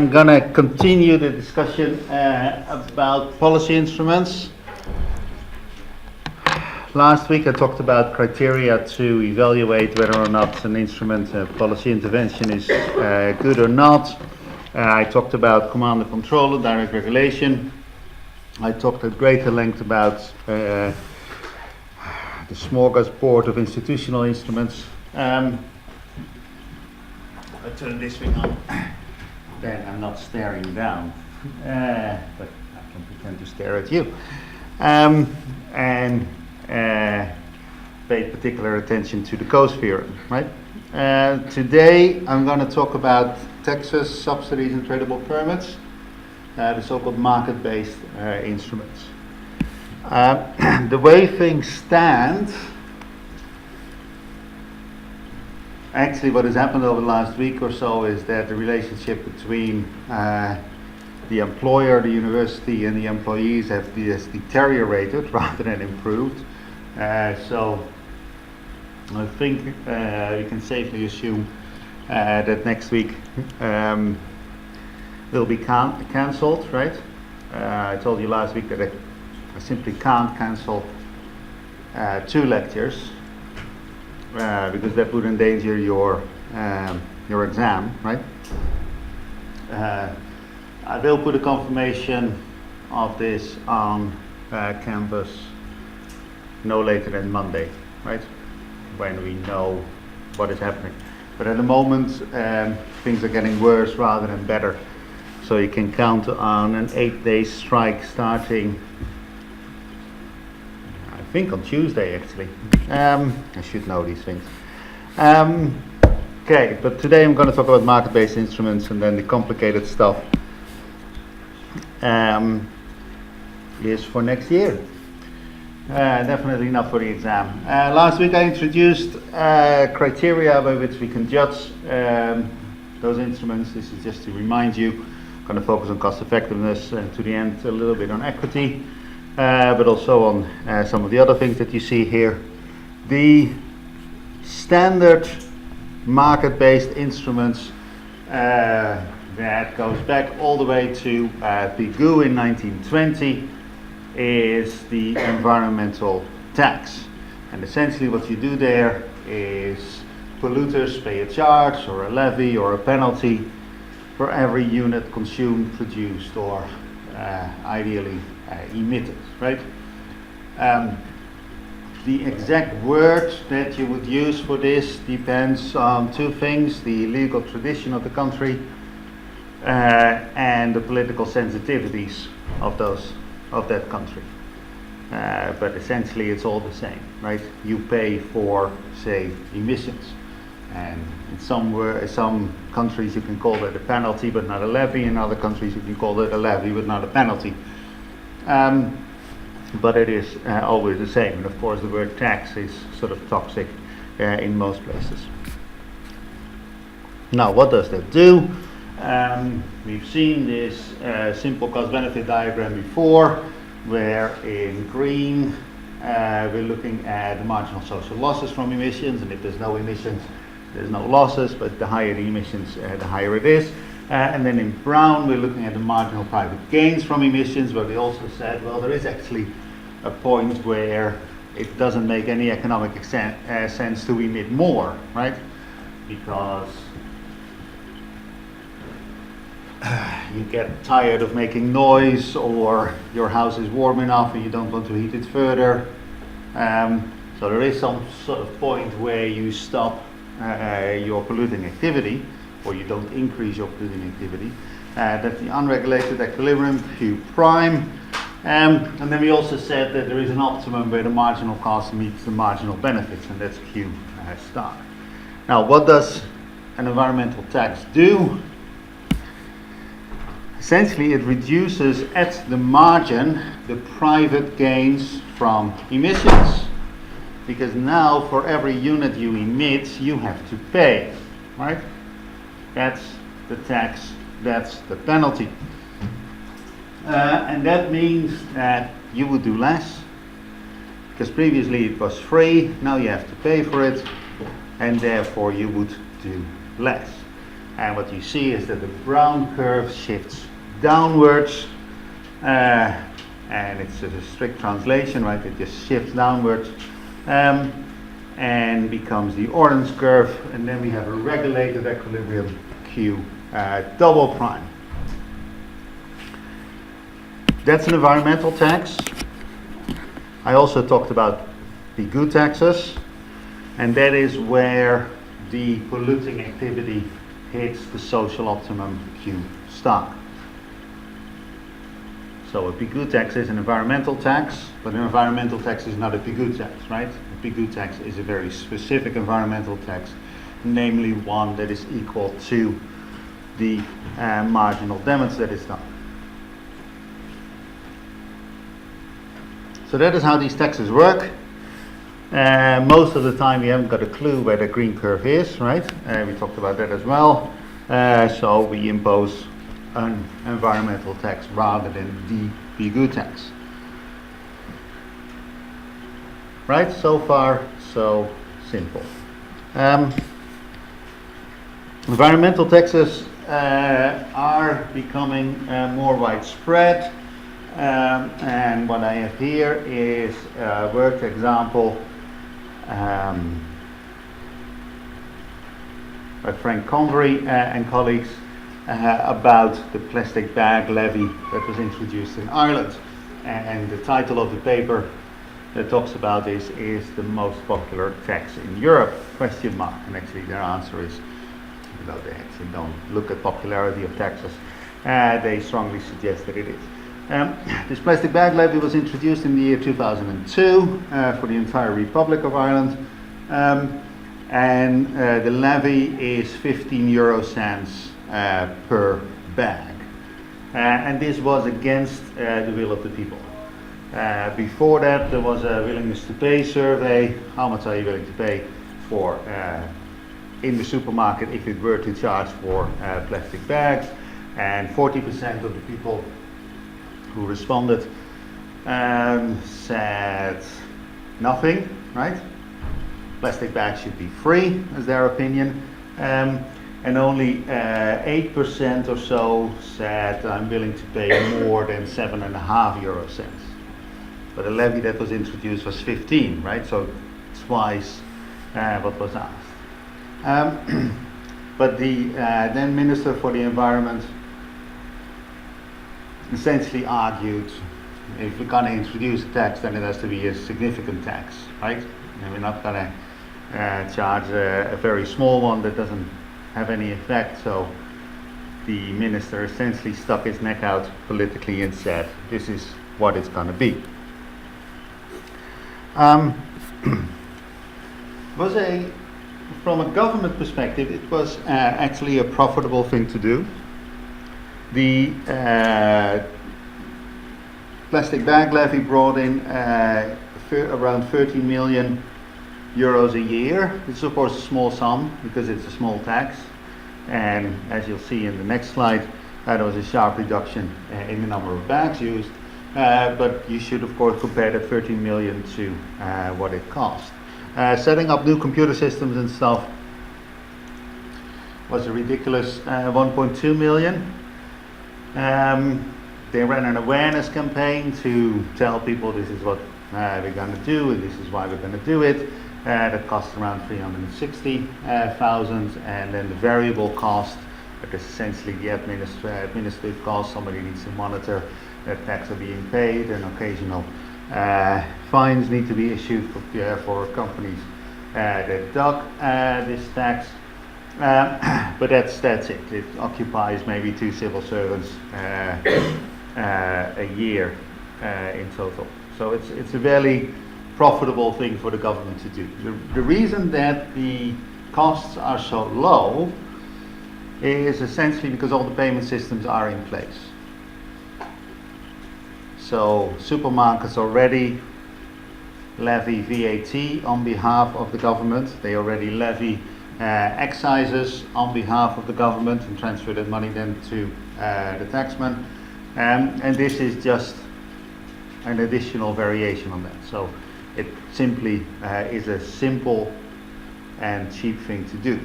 I'm going to continue the discussion about policy instruments. Last week I talked about criteria to evaluate whether or not an instrument, policy intervention is good or not. I talked about command and control and direct regulation. I talked at greater length about the smorgasbord of institutional instruments. I turn this thing on, then I'm not staring down, but I can pretend to stare at you. And pay particular attention to the co-theorem, right? Today I'm going to talk about taxes, subsidies and tradable permits, the so-called market-based instruments. The way things stand, actually what has happened over the last week or so is that the relationship between the employer, the university and the employees has deteriorated rather than improved. So I think we can safely assume that next week will be cancelled, right? I told you last week that I simply can't cancel 2 lectures because that would endanger your exam, right? I will put a confirmation of this on Canvas no later than Monday, right? When we know what is happening. But at the moment, things are getting worse rather than better. So you can count on an 8-day strike starting, I think on Tuesday actually. I should know these things. Okay, but today I'm going to talk about market-based instruments, and then the complicated stuff is for next year. Definitely not for the exam. Last week I introduced criteria by which we can judge those instruments. This is just to remind you. I'm going to focus on cost effectiveness and to the end a little bit on equity, but also on some of the other things that you see here. The standard market-based instruments that goes back all the way to Pigou in 1920 is the environmental tax. And essentially what you do there is polluters pay a charge or a levy or a penalty for every unit consumed, produced or ideally emitted, right? The exact word that you would use for this depends on 2 things: the legal tradition of the country and the political sensitivities of that country. But essentially it's all the same, right? You pay for, say, emissions, and in some countries you can call that a penalty but not a levy. In other countries you can call it a levy but not a penalty. But it is always the same, and of course the word tax is sort of toxic in most places. Now what does that do? We've seen this simple cost-benefit diagram before, where in green we're looking at the marginal social losses from emissions, and if there's no emissions there's no losses, but the higher the emissions the higher it is. And then in brown we're looking at the marginal private gains from emissions, where we also said, well, there is actually a point where it doesn't make any economic sense to emit more, right? Because you get tired of making noise, or your house is warm enough and you don't want to heat it further. So there is some sort of point where you stop your polluting activity, or you don't increase your polluting activity. That's the unregulated equilibrium, Q prime. And then we also said that there is an optimum where the marginal cost meets the marginal benefits, and that's Q star. Now, what does an environmental tax do? Essentially, it reduces at the margin the private gains from emissions, because now for every unit you emit, you have to pay, right? That's the tax, that's the penalty. And that means that you would do less, because previously it was free, now you have to pay for it, and therefore you would do less. And what you see is that the brown curve shifts downwards, and it's a strict translation, right? It just shifts downwards and becomes the orange curve, and then we have a regulated equilibrium Q double prime. That's an environmental tax. I also talked about the good taxes, and that is where the polluting activity hits the social optimum Q star. So a Pigoud tax is an environmental tax, but an environmental tax is not a Pigoud tax, right? A Pigoud tax is a very specific environmental tax, namely one that is equal to the marginal damage that is done. So that is how these taxes work. Most of the time we haven't got a clue where the green curve is, right? We talked about that as well. So we impose an environmental tax rather than the Pigoud tax. Right, so far so simple. Environmental taxes are becoming more widespread. And what I have here is a worked example by Frank Convery and colleagues about the plastic bag levy that was introduced in Ireland. And the title of the paper that talks about this is the most popular tax in Europe, question mark. And actually their answer is, they actually don't look at popularity of taxes. They strongly suggest that it is. This plastic bag levy was introduced in the year 2002 for the entire Republic of Ireland, and the levy is 15 euro cents per bag, and this was against the will of the people. Before that, there was a willingness to pay survey. How much are you willing to pay for in the supermarket if it were to charge for plastic bags? And 40% of the people who responded said nothing, right? Plastic bags should be free, as their opinion. And only 8% or so said I'm willing to pay more than 7.5 euro cents. But the levy that was introduced was 15, right? So twice what was asked. But the then Minister for the Environment essentially argued, if we're going to introduce a tax, then it has to be a significant tax, right? And we're not going to charge a very small one that doesn't have any effect. So the minister essentially stuck his neck out politically and said, this is what it's going to be. From a government perspective, it was actually a profitable thing to do. The plastic bag levy brought in around 13 million euros a year. It's of course a small sum because it's a small tax, and as you'll see in the next slide, there was a sharp reduction in the number of bags used, but you should of course compare that 13 million to what it cost. Setting up new computer systems and stuff was a ridiculous 1.2 million. They ran an awareness campaign to tell people this is what we're going to do and this is why we're going to do it. That cost around 360,000, and then the variable cost, that is essentially the administrative cost. Somebody needs to monitor that tax are being paid, and occasional fines need to be issued for companies that duck this tax. But that's it. It occupies maybe 2 civil servants a year in total. So it's a very profitable thing for the government to do. The reason that the costs are so low is essentially because all the payment systems are in place. So supermarkets already levy VAT on behalf of the government. They already levy excises on behalf of the government and transfer that money then to the taxman. And this is just an additional variation on that. So it simply is a simple and cheap thing to do.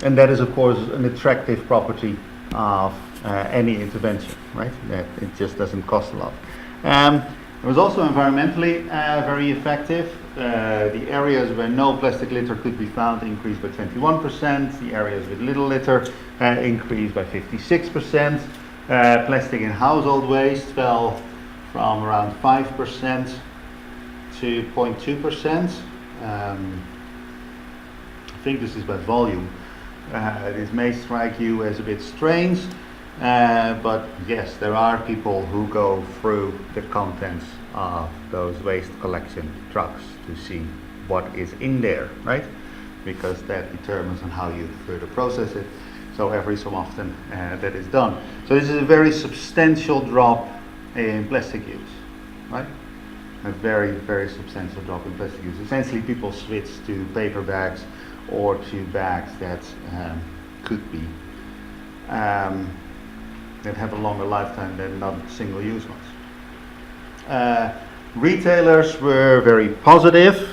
And that is, of course, an attractive property of any intervention, right? That it just doesn't cost a lot. It was also environmentally very effective. The areas where no plastic litter could be found increased by 21%. The areas with little litter increased by 56%. Plastic in household waste fell from around 5% to 0.2%. I think this is by volume. This may strike you as a bit strange, but yes, there are people who go through the contents of those waste collection trucks to see what is in there, right? Because that determines on how you further process it. So every so often that is done. So this is a very substantial drop in plastic use, right? A very, very substantial drop in plastic use. Essentially, people switch to paper bags or to bags that could be that have a longer lifetime than non-single-use ones. Retailers were very positive.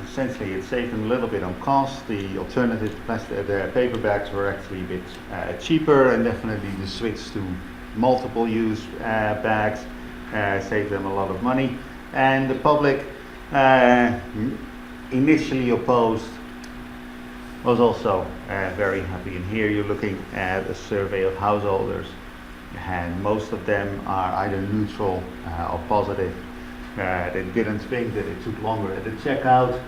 Essentially, it saved them a little bit on cost. The alternative plastic, the paper bags were actually a bit cheaper, and definitely the switch to multiple-use bags saved them a lot of money. And the public, initially opposed, was also very happy. And here you're looking at a survey of householders, and most of them are either neutral or positive. They didn't think that it took longer at the checkout,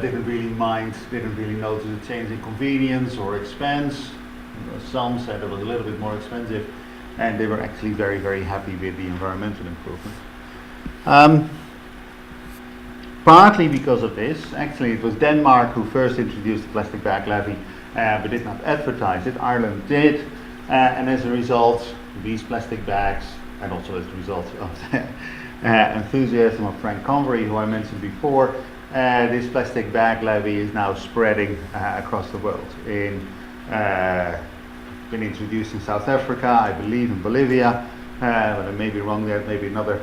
didn't really mind, didn't really notice a change in convenience or expense. Some said it was a little bit more expensive, and they were actually very, very happy with the environmental improvement. Partly because of this, actually it was Denmark who first introduced the plastic bag levy, but did not advertise it. Ireland did, and as a result, these plastic bags, and also as a result of the enthusiasm of Frank Convery, who I mentioned before, this plastic bag levy is now spreading across the world. Been introduced in South Africa, I believe in Bolivia, but I may be wrong there, maybe another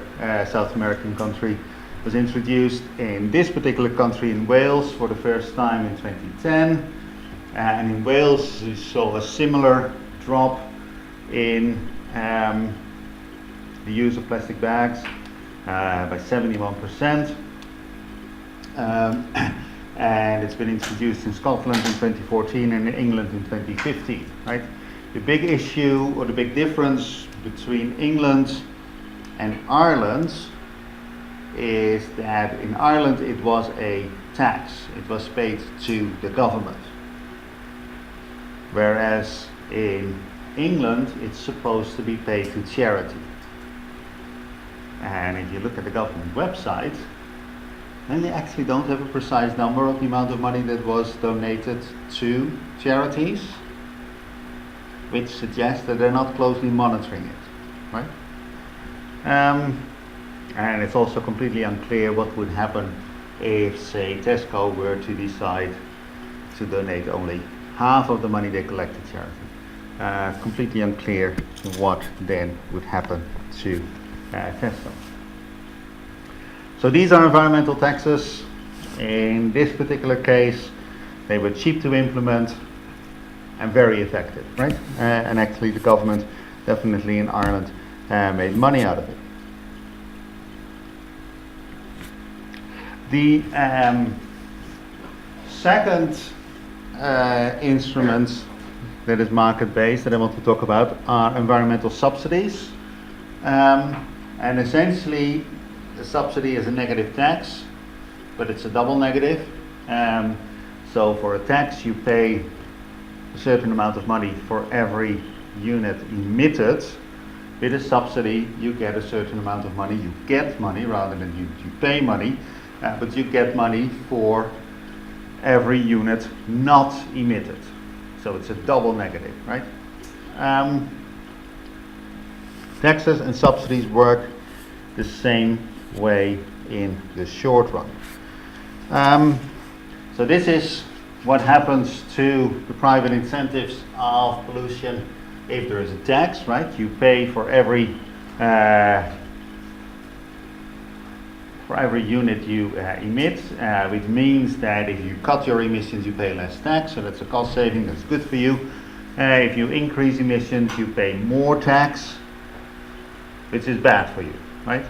South American country. Was introduced in this particular country, in Wales, for the first time in 2010. And in Wales we saw a similar drop in the use of plastic bags by 71%. And it's been introduced in Scotland in 2014 and in England in 2015, right? The big issue, or the big difference between England and Ireland, is that in Ireland it was a tax. It was paid to the government. Whereas in England it's supposed to be paid to charity. And if you look at the government website, then they actually don't have a precise number of the amount of money that was donated to charities, which suggests that they're not closely monitoring it, right? And it's also completely unclear what would happen if, say, Tesco were to decide to donate only half of the money they collect to charity. Completely unclear what then would happen to Tesco. So these are environmental taxes. In this particular case, they were cheap to implement and very effective, right? And actually the government, definitely in Ireland, made money out of it. The second instrument that is market-based that I want to talk about are environmental subsidies. And essentially, the subsidy is a negative tax, but it's a double negative. So for a tax, you pay a certain amount of money for every unit emitted. With a subsidy, you get a certain amount of money. You get money rather than you pay money. But you get money for every unit not emitted. So it's a double negative, right? Taxes and subsidies work the same way in the short run. So this is what happens to the private incentives of pollution if there is a tax, right? You pay for every for every unit you emit, which means that if you cut your emissions, you pay less tax, so that's a cost saving, that's good for you. If you increase emissions, you pay more tax, which is bad for you, right?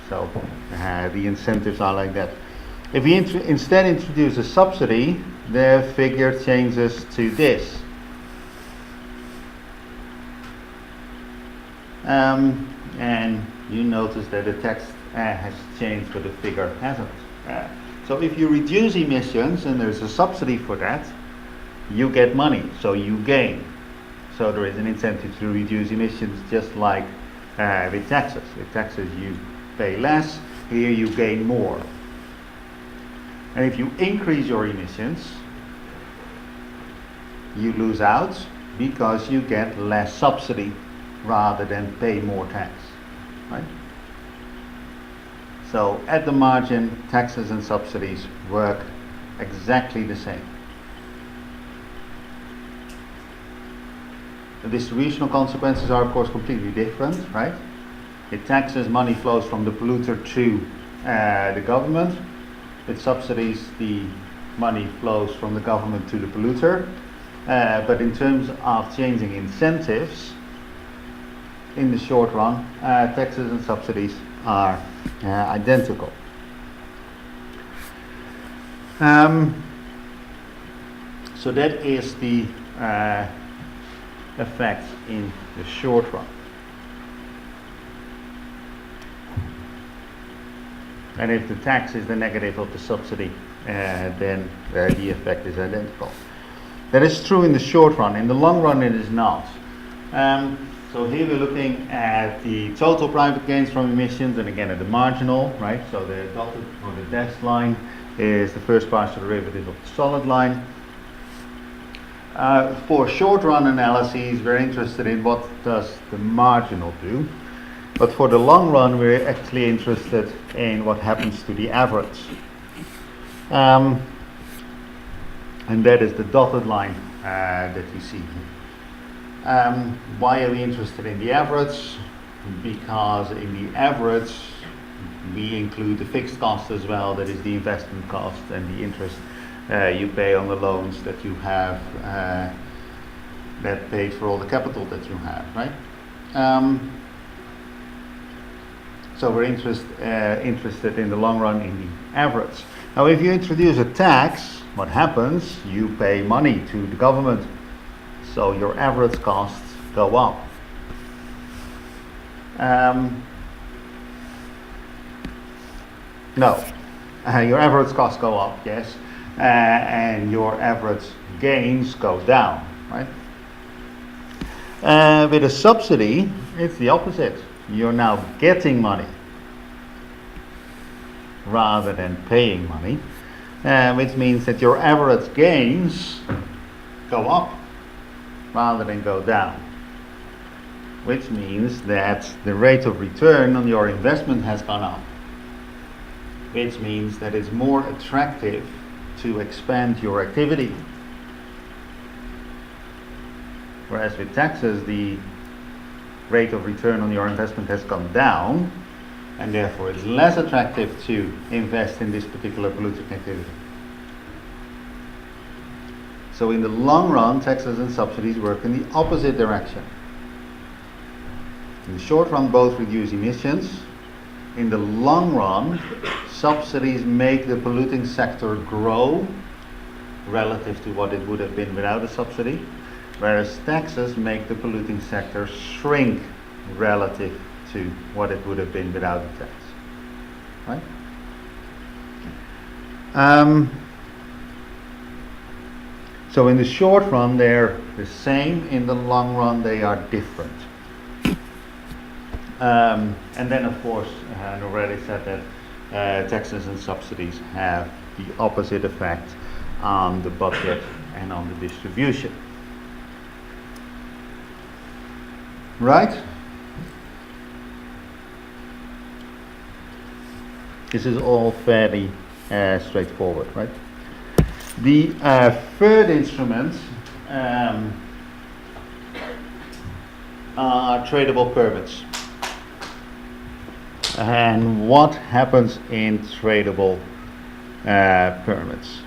So the incentives are like that. If we instead introduce a subsidy, the figure changes to this. And you notice that the text has changed, but the figure hasn't. So if you reduce emissions and there's a subsidy for that, you get money, so you gain. So there is an incentive to reduce emissions, just like with taxes. With taxes you pay less, here you gain more. And if you increase your emissions, you lose out because you get less subsidy rather than pay more tax, right? So at the margin, taxes and subsidies work exactly the same. The distributional consequences are of course completely different, right? With taxes, money flows from the polluter to the government. With subsidies, the money flows from the government to the polluter. But in terms of changing incentives, in the short run, taxes and subsidies are identical. So that is the effect in the short run. And if the tax is the negative of the subsidy, then the effect is identical. That is true in the short run. In the long run, it is not. So here we're looking at the total private gains from emissions, and again at the marginal, right? So the dotted or the dashed line is the first partial derivative of the solid line. For short run analyses, we're interested in what does the marginal do. But for the long run, we're actually interested in what happens to the average. And that is the dotted line that you see here. Why are we interested in the average? Because in the average, we include the fixed cost as well, that is the investment cost and the interest you pay on the loans that you have, that pays for all the capital that you have, right? So we're interested in the long run in the average. Now if you introduce a tax, what happens? You pay money to the government, so your average costs go up. Your average costs go up, yes, and your average gains go down, right? With a subsidy, it's the opposite. You're now getting money rather than paying money, which means that your average gains go up rather than go down, which means that the rate of return on your investment has gone up, which means that it's more attractive to expand your activity. Whereas with taxes, the rate of return on your investment has gone down, and therefore it's less attractive to invest in this particular polluting activity. So in the long run, taxes and subsidies work in the opposite direction. In the short run, both reduce emissions. In the long run, subsidies make the polluting sector grow relative to what it would have been without a subsidy, whereas taxes make the polluting sector shrink relative to what it would have been without a tax. Right? So in the short run, they're the same. In the long run, they are different. And then, of course, I already said that taxes and subsidies have the opposite effect on the budget and on the distribution. Right? This is all fairly straightforward, right? The third instrument are tradable permits. And what happens in tradable permits?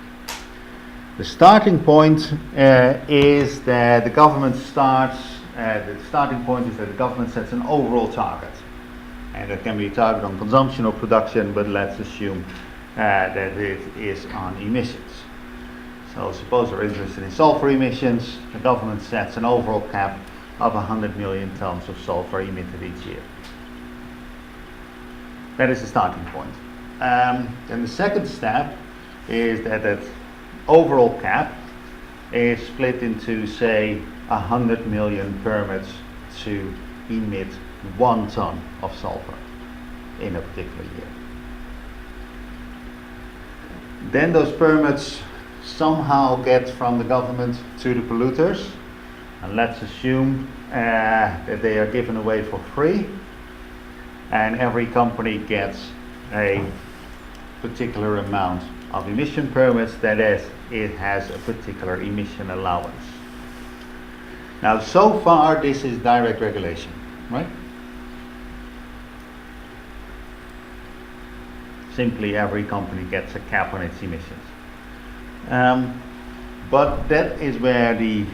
The starting point is that the government starts, the starting point is that the government sets an overall target. And that can be a target on consumption or production, but let's assume that it is on emissions. So suppose we're interested in sulfur emissions, the government sets an overall cap of 100 million tons of sulfur emitted each year. That is the starting point. Then the second step is that overall cap is split into, say, 100 million permits to emit 1 ton of sulfur in a particular year. Then those permits somehow get from the government to the polluters, and let's assume that they are given away for free, and every company gets a particular amount of emission permits, that is, it has a particular emission allowance. Now, so far this is direct regulation, right? Simply every company gets a cap on its emissions. But that is where the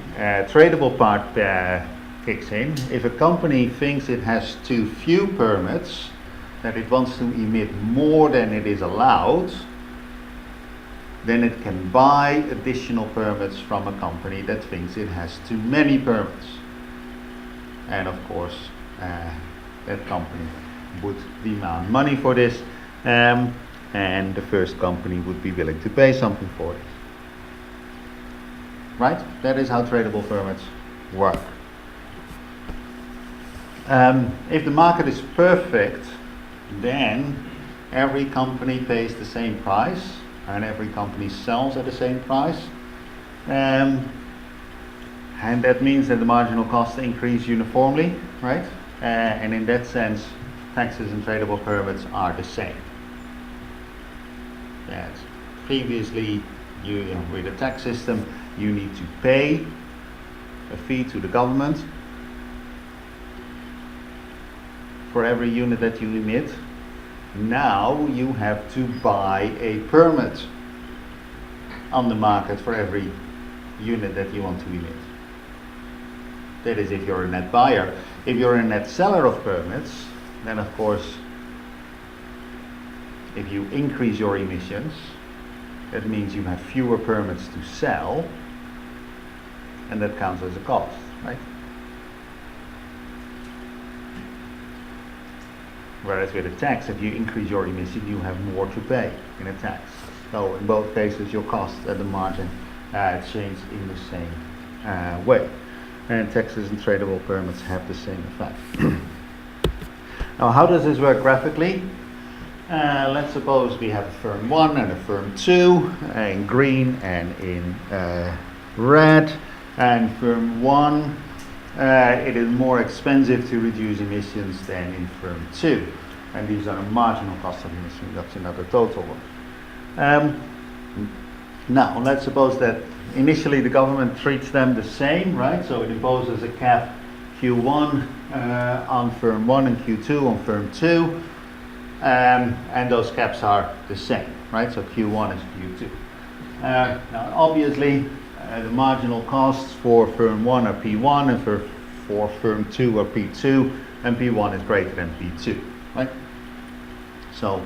tradable part kicks in. If a company thinks it has too few permits, that it wants to emit more than it is allowed, then it can buy additional permits from a company that thinks it has too many permits. And of course, that company would demand money for this, and the first company would be willing to pay something for it. Right? That is how tradable permits work. If the market is perfect, then every company pays the same price and every company sells at the same price. And that means that the marginal costs increase uniformly, right? And in that sense, taxes and tradable permits are the same. Yes. Previously, with the tax system, you need to pay a fee to the government for every unit that you emit. Now you have to buy a permit on the market for every unit that you want to emit. That is if you're a net buyer. If you're a net seller of permits, then of course, if you increase your emissions, that means you have fewer permits to sell, and that counts as a cost, right? Whereas with a tax, if you increase your emission, you have more to pay in a tax. So in both cases, your costs at the margin change in the same way. And taxes and tradable permits have the same effect. Now, how does this work graphically? Let's suppose we have a firm 1 and a firm 2 in green and in red. And firm 1, it is more expensive to reduce emissions than in firm 2. And these are the marginal cost of emission reduction, not the total one. Now, let's suppose that initially the government treats them the same, right? So it imposes a cap Q1 on firm 1 and Q2 on firm 2. And those caps are the same, right? So Q1 is Q2. Now, obviously, the marginal costs for firm 1 are P1 and for firm 2 are P2, and P1 is greater than P2, right? So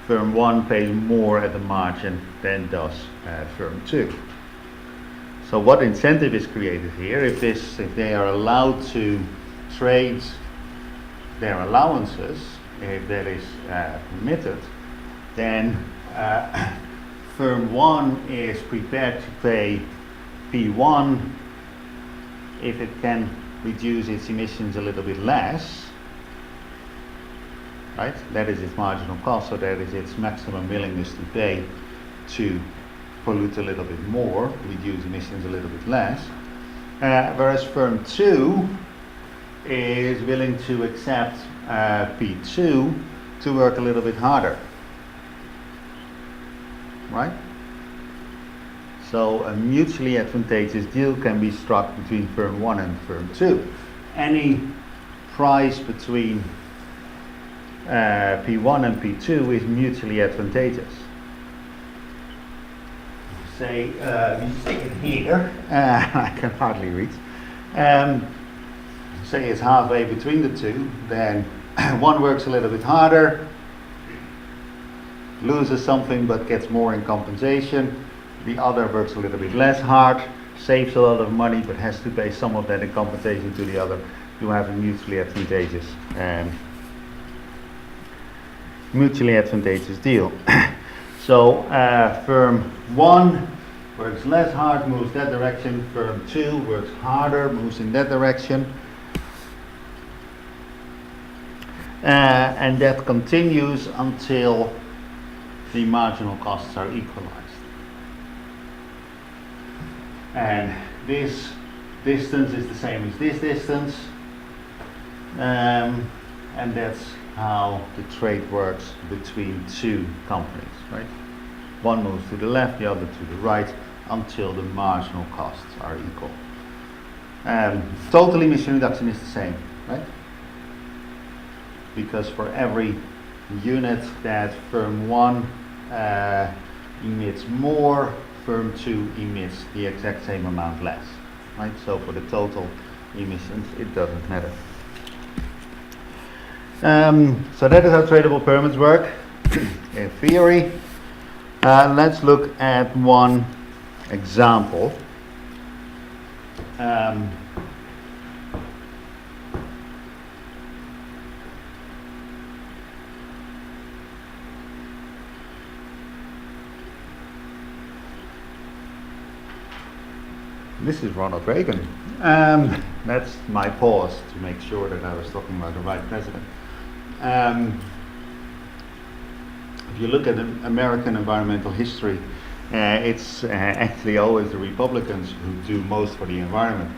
firm 1 pays more at the margin than does firm 2. So what incentive is created here? If they are allowed to trade their allowances, if that is permitted, then firm 1 is prepared to pay P1 if it can reduce its emissions a little bit less, right? That is its marginal cost, so that is its maximum willingness to pay to pollute a little bit more, reduce emissions a little bit less. Whereas firm 2 is willing to accept P2 to work a little bit harder, right? So a mutually advantageous deal can be struck between firm 1 and firm 2. Any price between P1 and P2 is mutually advantageous. Say, you stick it here, I can hardly read. Say it's halfway between the two, then one works a little bit harder, loses something but gets more in compensation. The other works a little bit less hard, saves a lot of money but has to pay some of that in compensation to the other. You have a mutually advantageous deal. So firm 1 works less hard, moves that direction. Firm 2 works harder, moves in that direction. And that continues until the marginal costs are equalized. And this distance is the same as this distance. And that's how the trade works between two companies, right? One moves to the left, the other to the right, until the marginal costs are equal. Total emission reduction is the same, right? Because for every unit that firm 1 emits more, firm 2 emits the exact same amount less, right? So for the total emissions, it doesn't matter. So that is how tradable permits work in theory. Let's look at one example. This is Ronald Reagan. That's my pause to make sure that I was talking about the right president. If you look at American environmental history, it's actually always the Republicans who do most for the environment,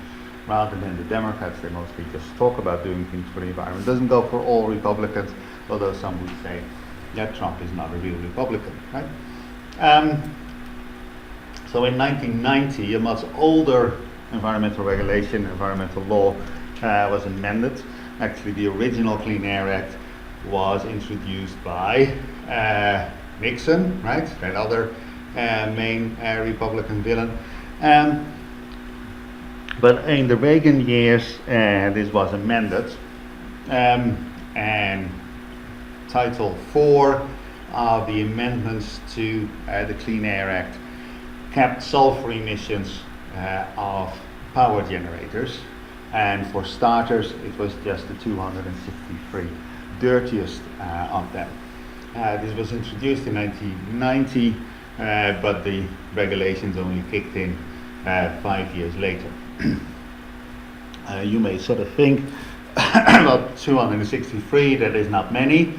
rather than the Democrats. They mostly just talk about doing things for the environment. It doesn't go for all Republicans, although some would say that Trump is not a real Republican, right? So in 1990, a much older environmental regulation, environmental law, was amended. Actually, the original Clean Air Act was introduced by Nixon, right? That other main Republican villain. But in the Reagan years, this was amended, and Title 4 of the amendments to the Clean Air Act capped sulfur emissions of power generators, and for starters it was just the 263 dirtiest of them. This was introduced in 1990, but the regulations only kicked in 5 years later. You may sort of think about 263, that is not many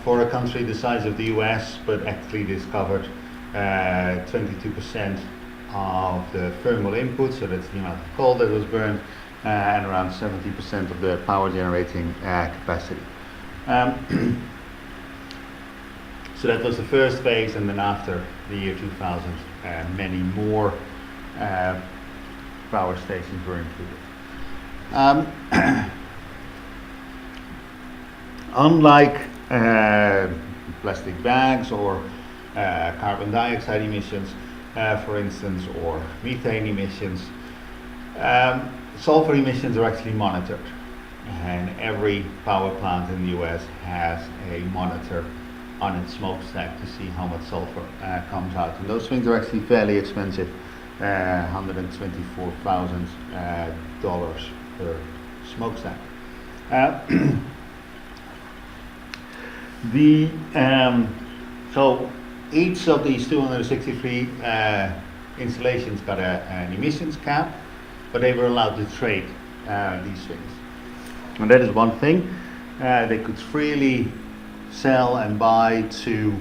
for a country the size of the US, but actually this covered 22% of the thermal input, so that's the amount of coal that was burned, and around 70% of the power generating capacity. So that was the first phase, and then after the year 2000, many more power stations were included. Unlike plastic bags or carbon dioxide emissions, for instance, or methane emissions, sulfur emissions are actually monitored, and every power plant in the US has a monitor on its smokestack to see how much sulfur comes out. And those things are actually fairly expensive, $124,000 per smokestack. So each of these 263 installations got an emissions cap, but they were allowed to trade these things. And that is one thing. They could freely sell and buy to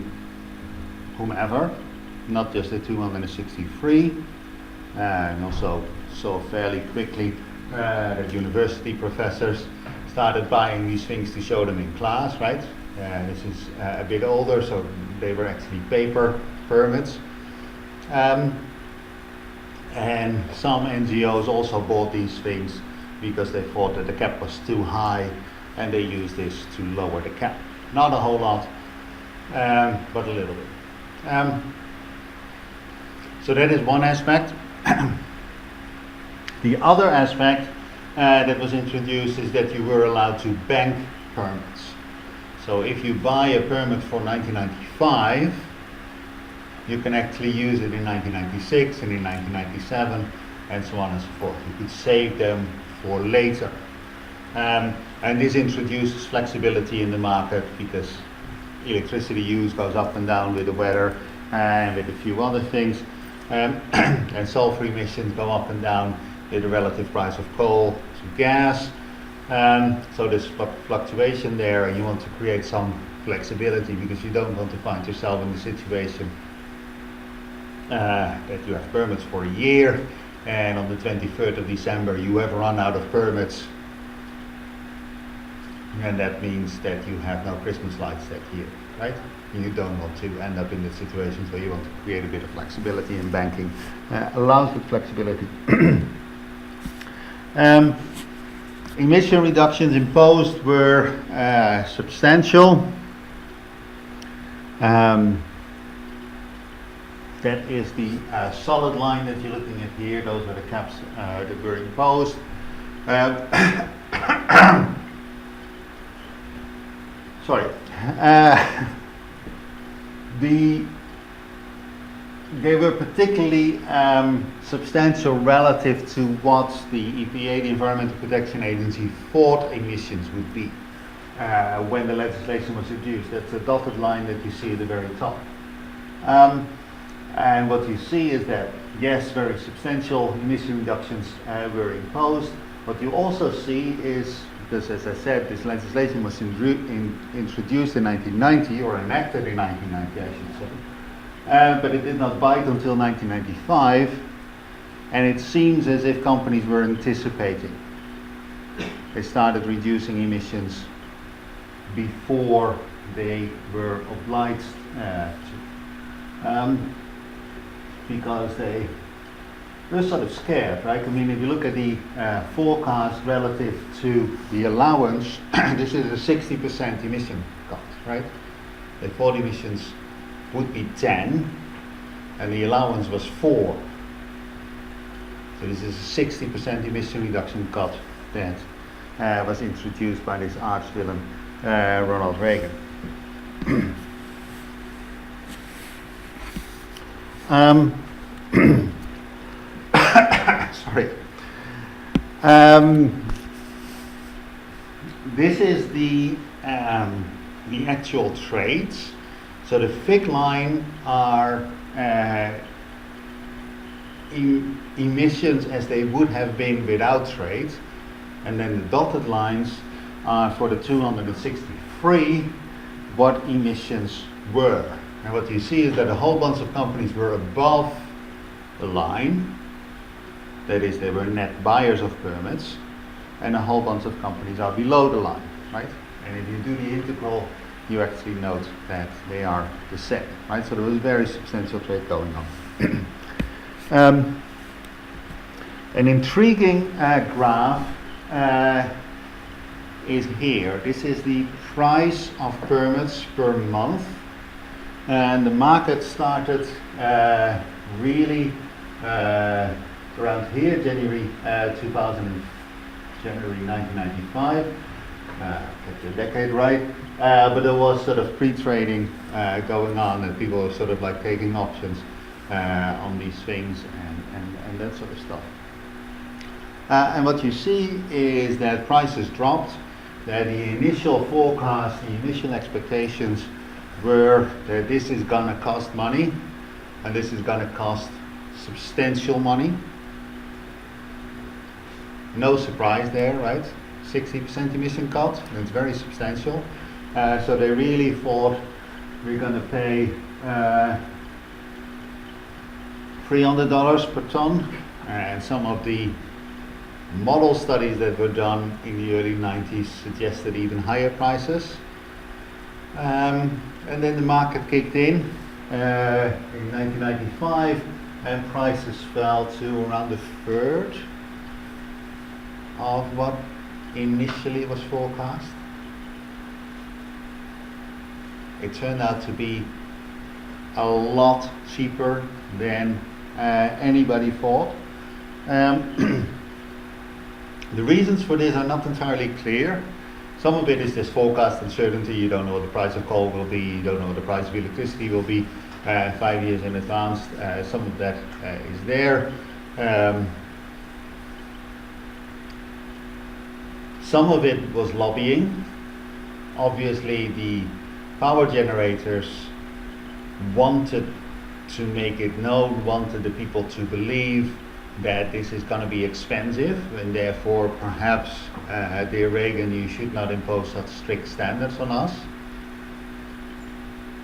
whomever, not just the 263. And also saw fairly quickly that university professors started buying these things to show them in class, right? This is a bit older, so they were actually paper permits. And some NGOs also bought these things because they thought that the cap was too high and they use this to lower the cap. Not a whole lot, but a little bit. So that is one aspect. The other aspect that was introduced is that you were allowed to bank permits. So if you buy a permit for 1995, you can actually use it in 1996 and in 1997 and so on and so forth. You could save them for later. And this introduces flexibility in the market because electricity use goes up and down with the weather and with a few other things. And sulfur emissions go up and down with the relative price of coal to gas. So there's fluctuation there, and you want to create some flexibility because you don't want to find yourself in the situation that you have permits for a year, and on the 23rd of December you have run out of permits, and that means that you have no Christmas lights that year, right? You don't want to end up in the situation, so you want to create a bit of flexibility, and banking allows the flexibility. Emission reductions imposed were substantial. That is the solid line that you're looking at here. Those are the caps that were imposed. Sorry. They were particularly substantial relative to what the EPA, the Environmental Protection Agency, thought emissions would be when the legislation was introduced. That's the dotted line that you see at the very top. And what you see is that, yes, very substantial emission reductions were imposed. What you also see is, because as I said, this legislation was introduced in 1990, or enacted in 1990, I should say. But it did not bite until 1995, and it seems as if companies were anticipating. They started reducing emissions before they were obliged to, because they were sort of scared, right? I mean, if you look at the forecast relative to the allowance, this is a 60% emission cut, right? They thought emissions would be 10, and the allowance was 4. So this is a 60% emission reduction cut that was introduced by this arch villain, Ronald Reagan. Sorry. This is the actual trades. So the thick line are emissions as they would have been without trade, and then the dotted lines are for the 263 what emissions were. And what you see is that a whole bunch of companies were above the line, that is, they were net buyers of permits, and a whole bunch of companies are below the line, right? And if you do the integral, you actually note that they are the same, right? So there was very substantial trade going on. An intriguing graph is here. This is the price of permits per month, and the market started really around here, January 1995. Get the decade right. But there was sort of pre-trading going on, and people were sort of like taking options on these things and that sort of stuff. And what you see is that prices dropped, that the initial forecast, the initial expectations were that this is going to cost money, and this is going to cost substantial money. No surprise there, right? 60% emission cut, that's very substantial. So they really thought we're going to pay $300 per ton, and some of the model studies that were done in the early 90s suggested even higher prices. And then the market kicked in 1995, and prices fell to around a third of what initially was forecast. it turned out to be a lot cheaper than anybody thought. The reasons for this are not entirely clear. Some of it is this forecast uncertainty. You don't know what the price of coal will be, you don't know what the price of electricity will be 5 years in advance. Some of that is there. Some of it was lobbying. Obviously, the power generators wanted to make it known, wanted the people to believe that this is going to be expensive, and therefore perhaps, dear Reagan, you should not impose such strict standards on us.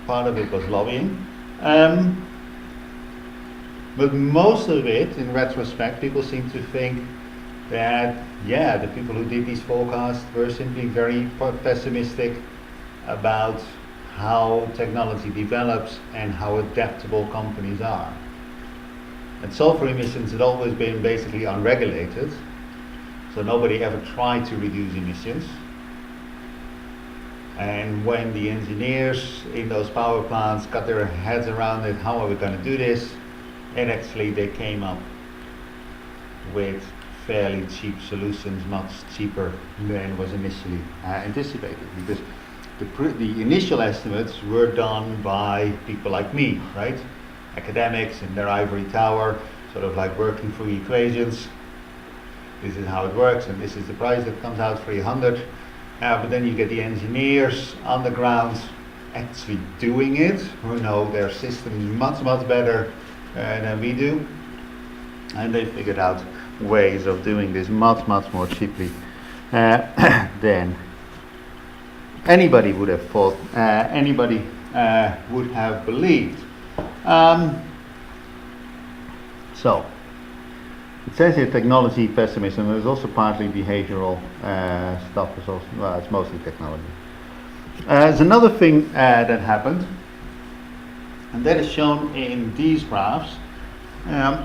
Part of it was lobbying. But most of it, in retrospect, people seem to think that, yeah, the people who did these forecasts were simply very pessimistic about how technology develops and how adaptable companies are. And sulfur emissions had always been basically unregulated, so nobody ever tried to reduce emissions. And when the engineers in those power plants got their heads around it, how are we going to do this? And actually they came up with fairly cheap solutions, much cheaper than was initially anticipated, because the initial estimates were done by people like me, right? Academics in their ivory tower, sort of like working through equations. This is how it works, and this is the price that comes out, 300. But then you get the engineers on the ground actually doing it, who know their systems much, much better than we do. And they figured out ways of doing this much, much more cheaply than anybody would have thought, anybody would have believed. So, it says here technology pessimism. There's also partly behavioral stuff. Well, it's mostly technology. There's another thing that happened, and that is shown in these graphs. In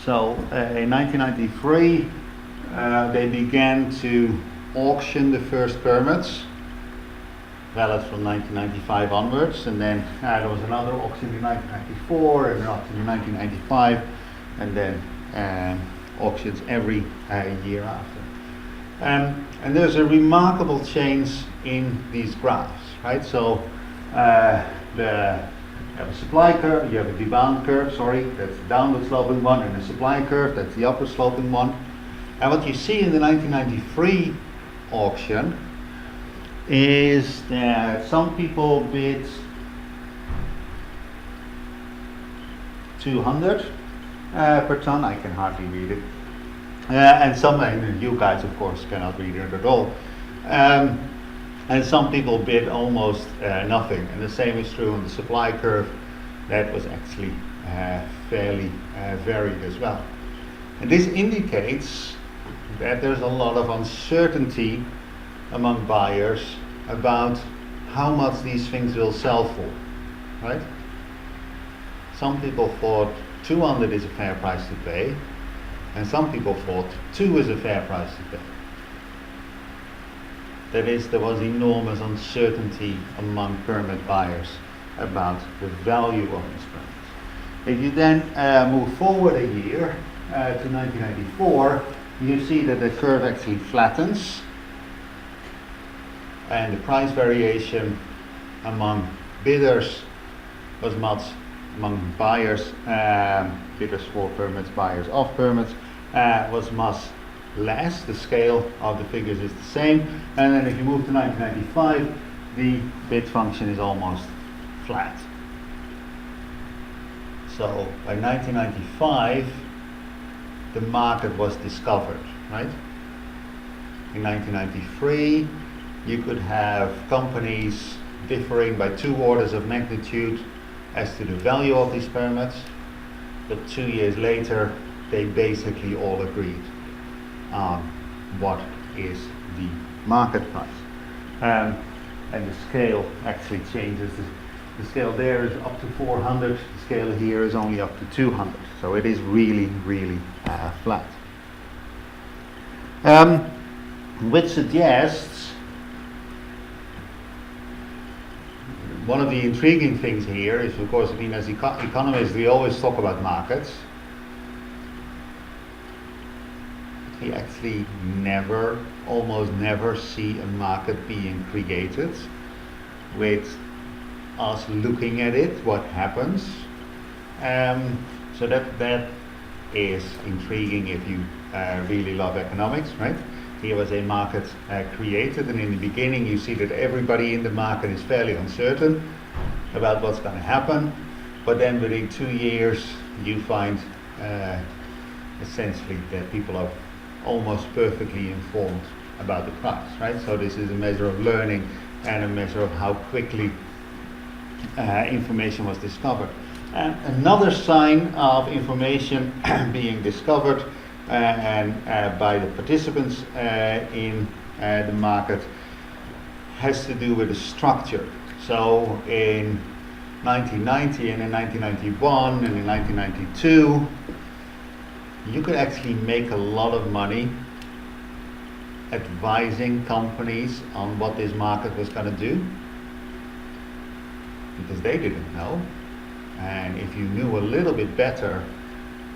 1993, they began to auction the first permits, valid from 1995 onwards, and then there was another auction in 1994 and an auction in 1995, and then auctions every year after. And there's a remarkable change in these graphs, right? So you have a supply curve, you have a demand curve, that's the downward sloping one, and a supply curve, that's the upward sloping one. And what you see in the 1993 auction is that some people bid 200 per ton. I can hardly read it, and you guys of course cannot read it at all, and some people bid almost nothing, and the same is true on the supply curve. That was actually fairly varied as well, and this indicates that there's a lot of uncertainty among buyers about how much these things will sell for, right? Some people thought 200 is a fair price to pay, and some people thought 2 is a fair price to pay. That is, there was enormous uncertainty among permit buyers about the value of these permits. If you then move forward a year to 1994, you see that the curve actually flattens, and the price variation among bidders was much, among buyers, bidders for permits, buyers of permits, was much less. The scale of the figures is the same, and then if you move to 1995, the bid function is almost flat. So by 1995, the market was discovered, right? In 1993, you could have companies differing by 2 orders of magnitude as to the value of these permits, but 2 years later, they basically all agreed on what is the market price. And the scale actually changes. The scale there is up to 400, the scale here is only up to 200. So it is really, really flat. Which suggests one of the intriguing things here is, of course, I mean, as economists, we always talk about markets. We actually almost never see a market being created with us looking at it, what happens. So that is intriguing if you really love economics, right? Here was a market created, and in the beginning you see that everybody in the market is fairly uncertain about what's going to happen, but then within 2 years you find essentially that people are almost perfectly informed about the price, right? So this is a measure of learning and a measure of how quickly information was discovered. And another sign of information being discovered by the participants in the market has to do with the structure. So in 1990 and in 1991 and in 1992, you could actually make a lot of money advising companies on what this market was going to do, because they didn't know. And if you knew a little bit better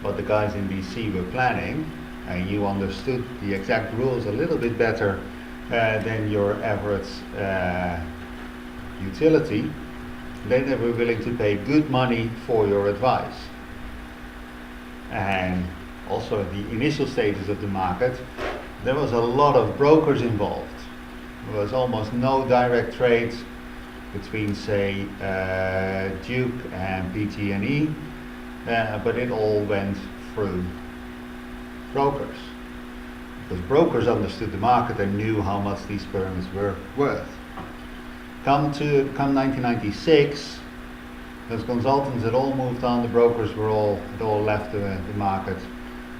what the guys in DC were planning, and you understood the exact rules a little bit better than your average utility, then they were willing to pay good money for your advice. And also at the initial stages of the market, there was a lot of brokers involved. There was almost no direct trades between, say, Duke and PG&E, but it all went through brokers, because brokers understood the market and knew how much these firms were worth. Come 1996, those consultants had all moved on, the brokers had all left the market.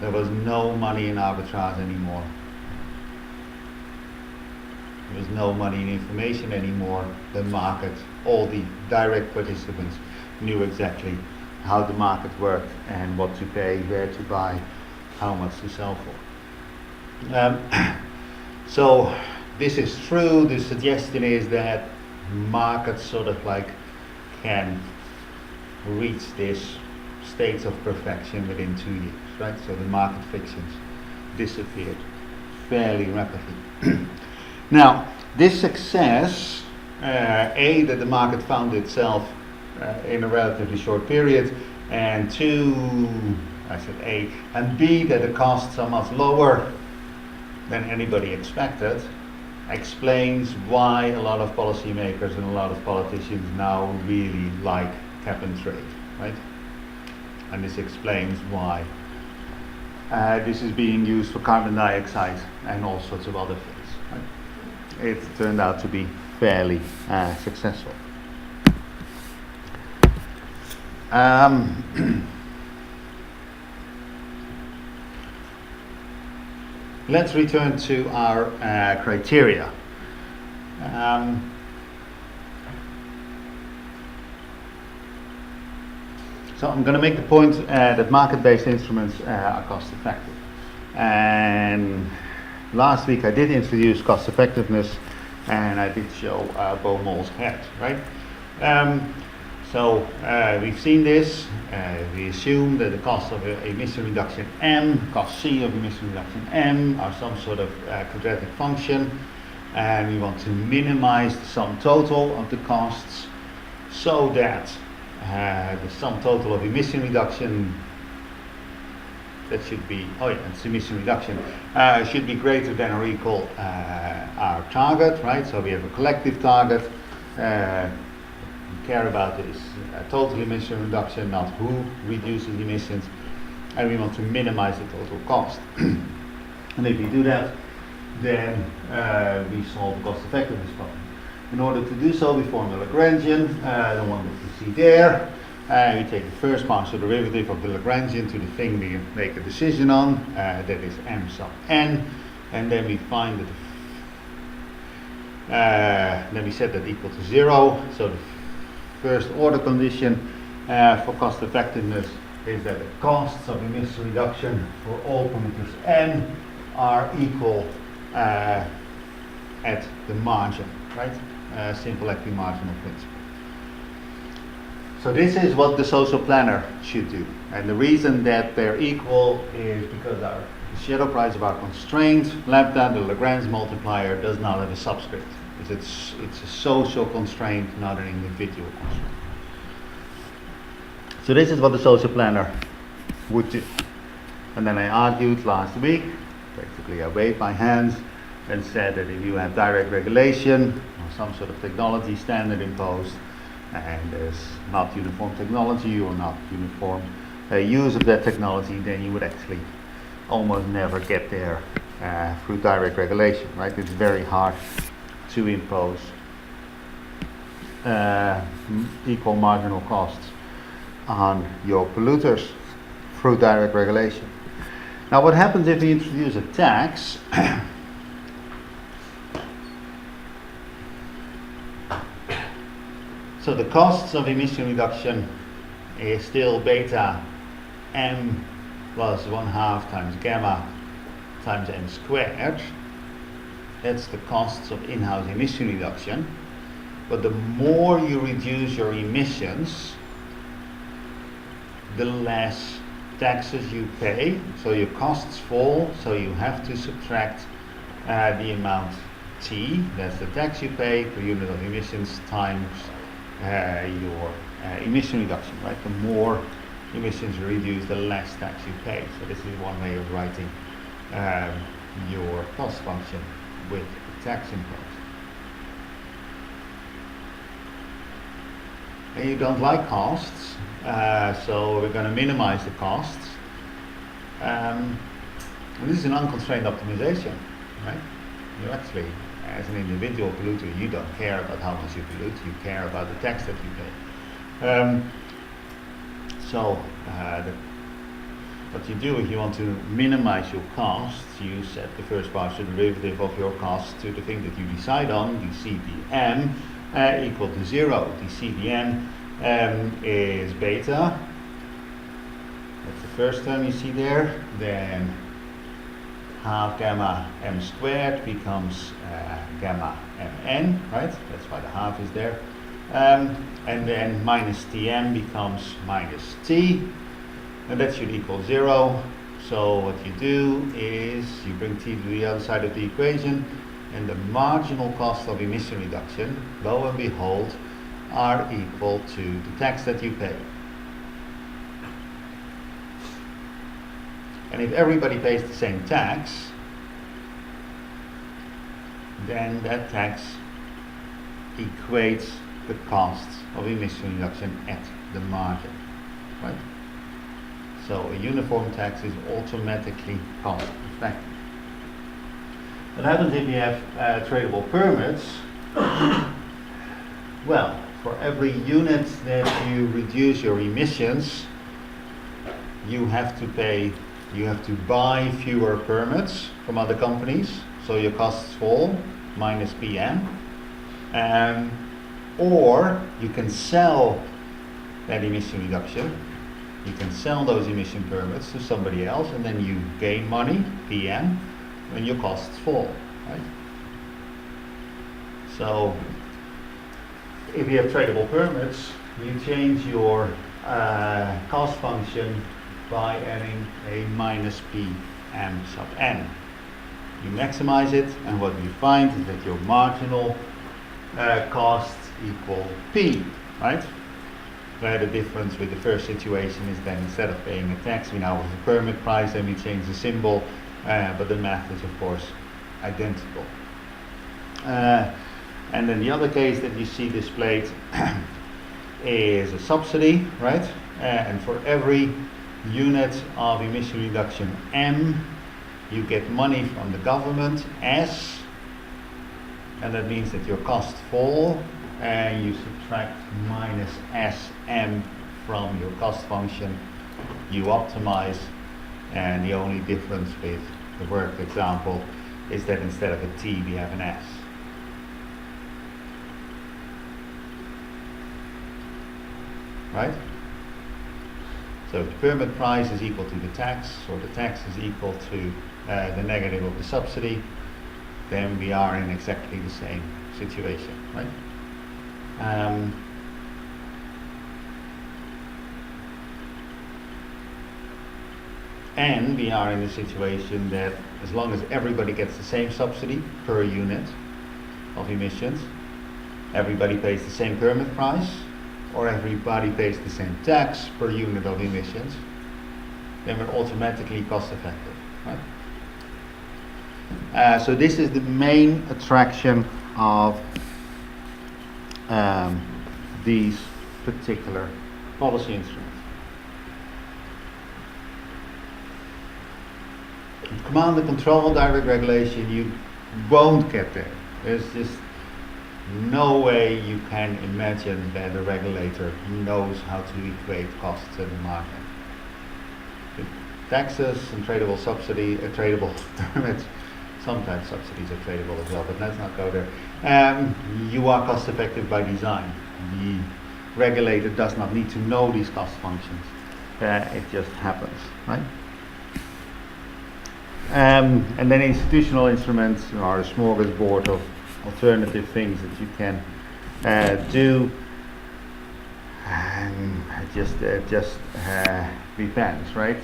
There was no money in arbitrage anymore. There was no money in information anymore. The market, all the direct participants knew exactly how the market worked and what to pay, where to buy, how much to sell for. So this is true. The suggestion is that markets sort of like can reach this state of perfection within 2 years, right? So the market fictions disappeared fairly rapidly. Now, this success, A, that the market found itself in a relatively short period, and two, I said A, and B, that the costs are much lower than anybody expected, explains why a lot of policymakers and a lot of politicians now really like cap and trade, right? And this explains why this is being used for carbon dioxide and all sorts of other things, right? It turned out to be fairly successful. Let's return to our criteria. So I'm going to make the point that market-based instruments are cost-effective. And last week I did introduce cost-effectiveness, and I did show Baumol's head, right? So we've seen this. We assume that the cost of emission reduction M, cost C of emission reduction M, are some sort of quadratic function, and we want to minimize the sum total of the costs so that the sum total of emission reduction, that should be, it's emission reduction, should be greater than or equal our target, right? So we have a collective target. We care about is total emission reduction, not who reduces emissions, and we want to minimize the total cost. And if we do that, then we solve the cost effectiveness problem. In order to do so, we form the Lagrangian, the one that you see there. We take the first partial derivative of the Lagrangian to the thing we make a decision on, that is m sub n, and then we find that then we set that equal to 0. So the first order condition for cost effectiveness is that the costs of emission reduction for all parameters n are equal at the margin, right? Simple acting marginal principle. So this is what the social planner should do. And the reason that they're equal is because our shadow price of our constraint, lambda, the Lagrange multiplier, does not have a subscript. It's a social constraint, not an individual constraint. So this is what the social planner would do. And then I argued last week, basically I waved my hands and said that if you have direct regulation or some sort of technology standard imposed, and there's not uniform technology or not uniform use of that technology, then you would actually almost never get there through direct regulation, right? It's very hard to impose equal marginal costs on your polluters through direct regulation. Now what happens if we introduce a tax? So the costs of emission reduction is still beta m plus 1/2 times gamma times m squared. That's the costs of in-house emission reduction. But the more you reduce your emissions, the less taxes you pay. So your costs fall, so you have to subtract the amount T, that's the tax you pay per unit of emissions, times your emission reduction, right? The more emissions you reduce, the less tax you pay. So this is one way of writing your cost function with tax imposed. And you don't like costs, so we're going to minimize the costs. This is an unconstrained optimization, right? You actually, as an individual polluter, you don't care about how much you pollute, you care about the tax that you pay. What you do if you want to minimize your costs, you set the first partial derivative of your costs to the thing that you decide on, dCdm, equal to 0. dCdm is beta. That's the first term you see there. Then half gamma m squared becomes gamma mn, right? That's why the half is there. And then minus Tm becomes minus T, and that should equal 0. So what you do is you bring T to the other side of the equation, and the marginal cost of emission reduction, lo and behold, are equal to the tax that you pay. And if everybody pays the same tax, then that tax equates the costs of emission reduction at the margin, right? So a uniform tax is automatically cost effective. What happens if you have tradable permits? Well, for every unit that you reduce your emissions, you have to buy fewer permits from other companies, so your costs fall, minus PM. Or you can sell that emission reduction, you can sell those emission permits to somebody else, and then you gain money, PM, when your costs fall, right? So if you have tradable permits, you change your cost function by adding a minus PM sub n. You maximize it, and what you find is that your marginal costs equal P, right? Where the difference with the first situation is then instead of paying a tax, we now have a permit price and we change the symbol, but the math is of course identical. And then the other case that you see displayed is a subsidy, right? And for every unit of emission reduction M, you get money from the government, S, and that means that your costs fall, and you subtract minus Sm from your cost function, you optimize, and the only difference with the worked example is that instead of a T we have an S. Right? So if the permit price is equal to the tax, or the tax is equal to the negative of the subsidy, then we are in exactly the same situation, right? And we are in a situation that as long as everybody gets the same subsidy per unit of emissions, everybody pays the same permit price, or everybody pays the same tax per unit of emissions, then we're automatically cost effective, right? So this is the main attraction of these particular policy instruments. Command and control, direct regulation, you won't get there. There's just no way you can imagine that a regulator knows how to equate costs in the market. The taxes and tradable subsidy, tradable permits, sometimes subsidies are tradable as well, but let's not go there. You are cost effective by design. The regulator does not need to know these cost functions. It just happens, right? And then institutional instruments are a smorgasbord of alternative things that you can do. It just depends, right?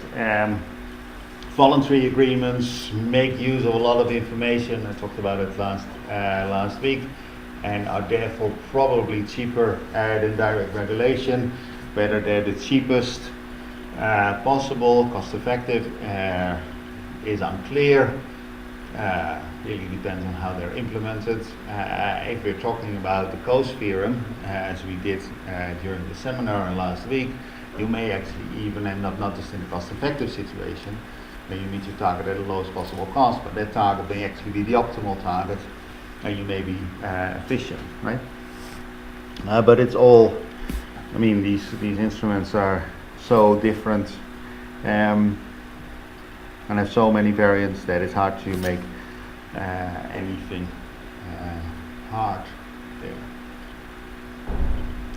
Voluntary agreements make use of a lot of information. I talked about it last week, and are therefore probably cheaper than direct regulation. Whether they're the cheapest possible, cost effective, is unclear. Really depends on how they're implemented. If we're talking about the cost theorem, as we did during the seminar last week, you may actually even end up not just in a cost-effective situation, where you meet your target at the lowest possible cost, but that target may actually be the optimal target, and you may be efficient, right? But it's all, I mean, these instruments are so different and have so many variants that it's hard to make anything hard there.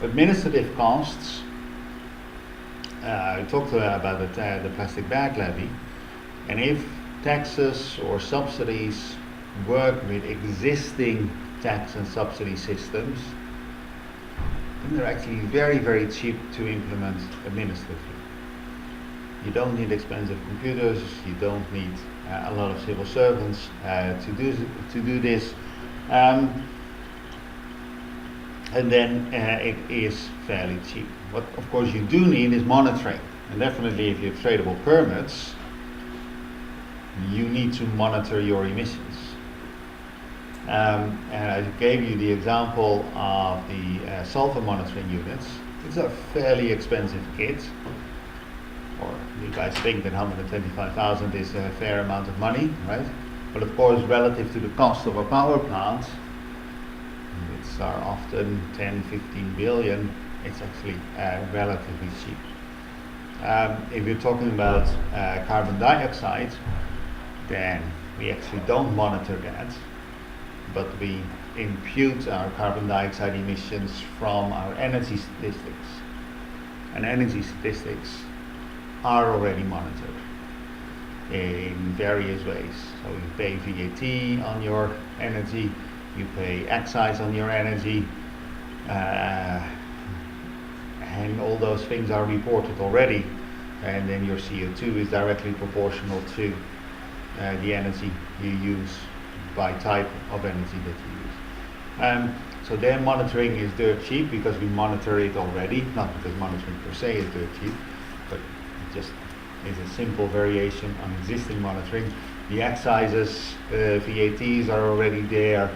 Administrative costs. We talked about the plastic bag levy, and if taxes or subsidies work with existing tax and subsidy systems, then they're actually very, very cheap to implement administratively. You don't need expensive computers, you don't need a lot of civil servants to do this, and then it is fairly cheap. What of course you do need is monitoring, and definitely if you have tradable permits, you need to monitor your emissions. And I gave you the example of the sulfur monitoring units. It's a fairly expensive kit. Or you guys think that 125,000 is a fair amount of money, right? But of course, relative to the cost of a power plant, which are often 10, 15 billion, it's actually relatively cheap. If you're talking about carbon dioxide, then we actually don't monitor that, but we impute our carbon dioxide emissions from our energy statistics. And energy statistics are already monitored in various ways. So you pay VAT on your energy, you pay excise on your energy, and all those things are reported already, and then your CO2 is directly proportional to the energy you use by type of energy that you use. So their monitoring is dirt cheap because we monitor it already, not because monitoring per se is dirt cheap, but it just is a simple variation on existing monitoring. The excises, VATs are already there,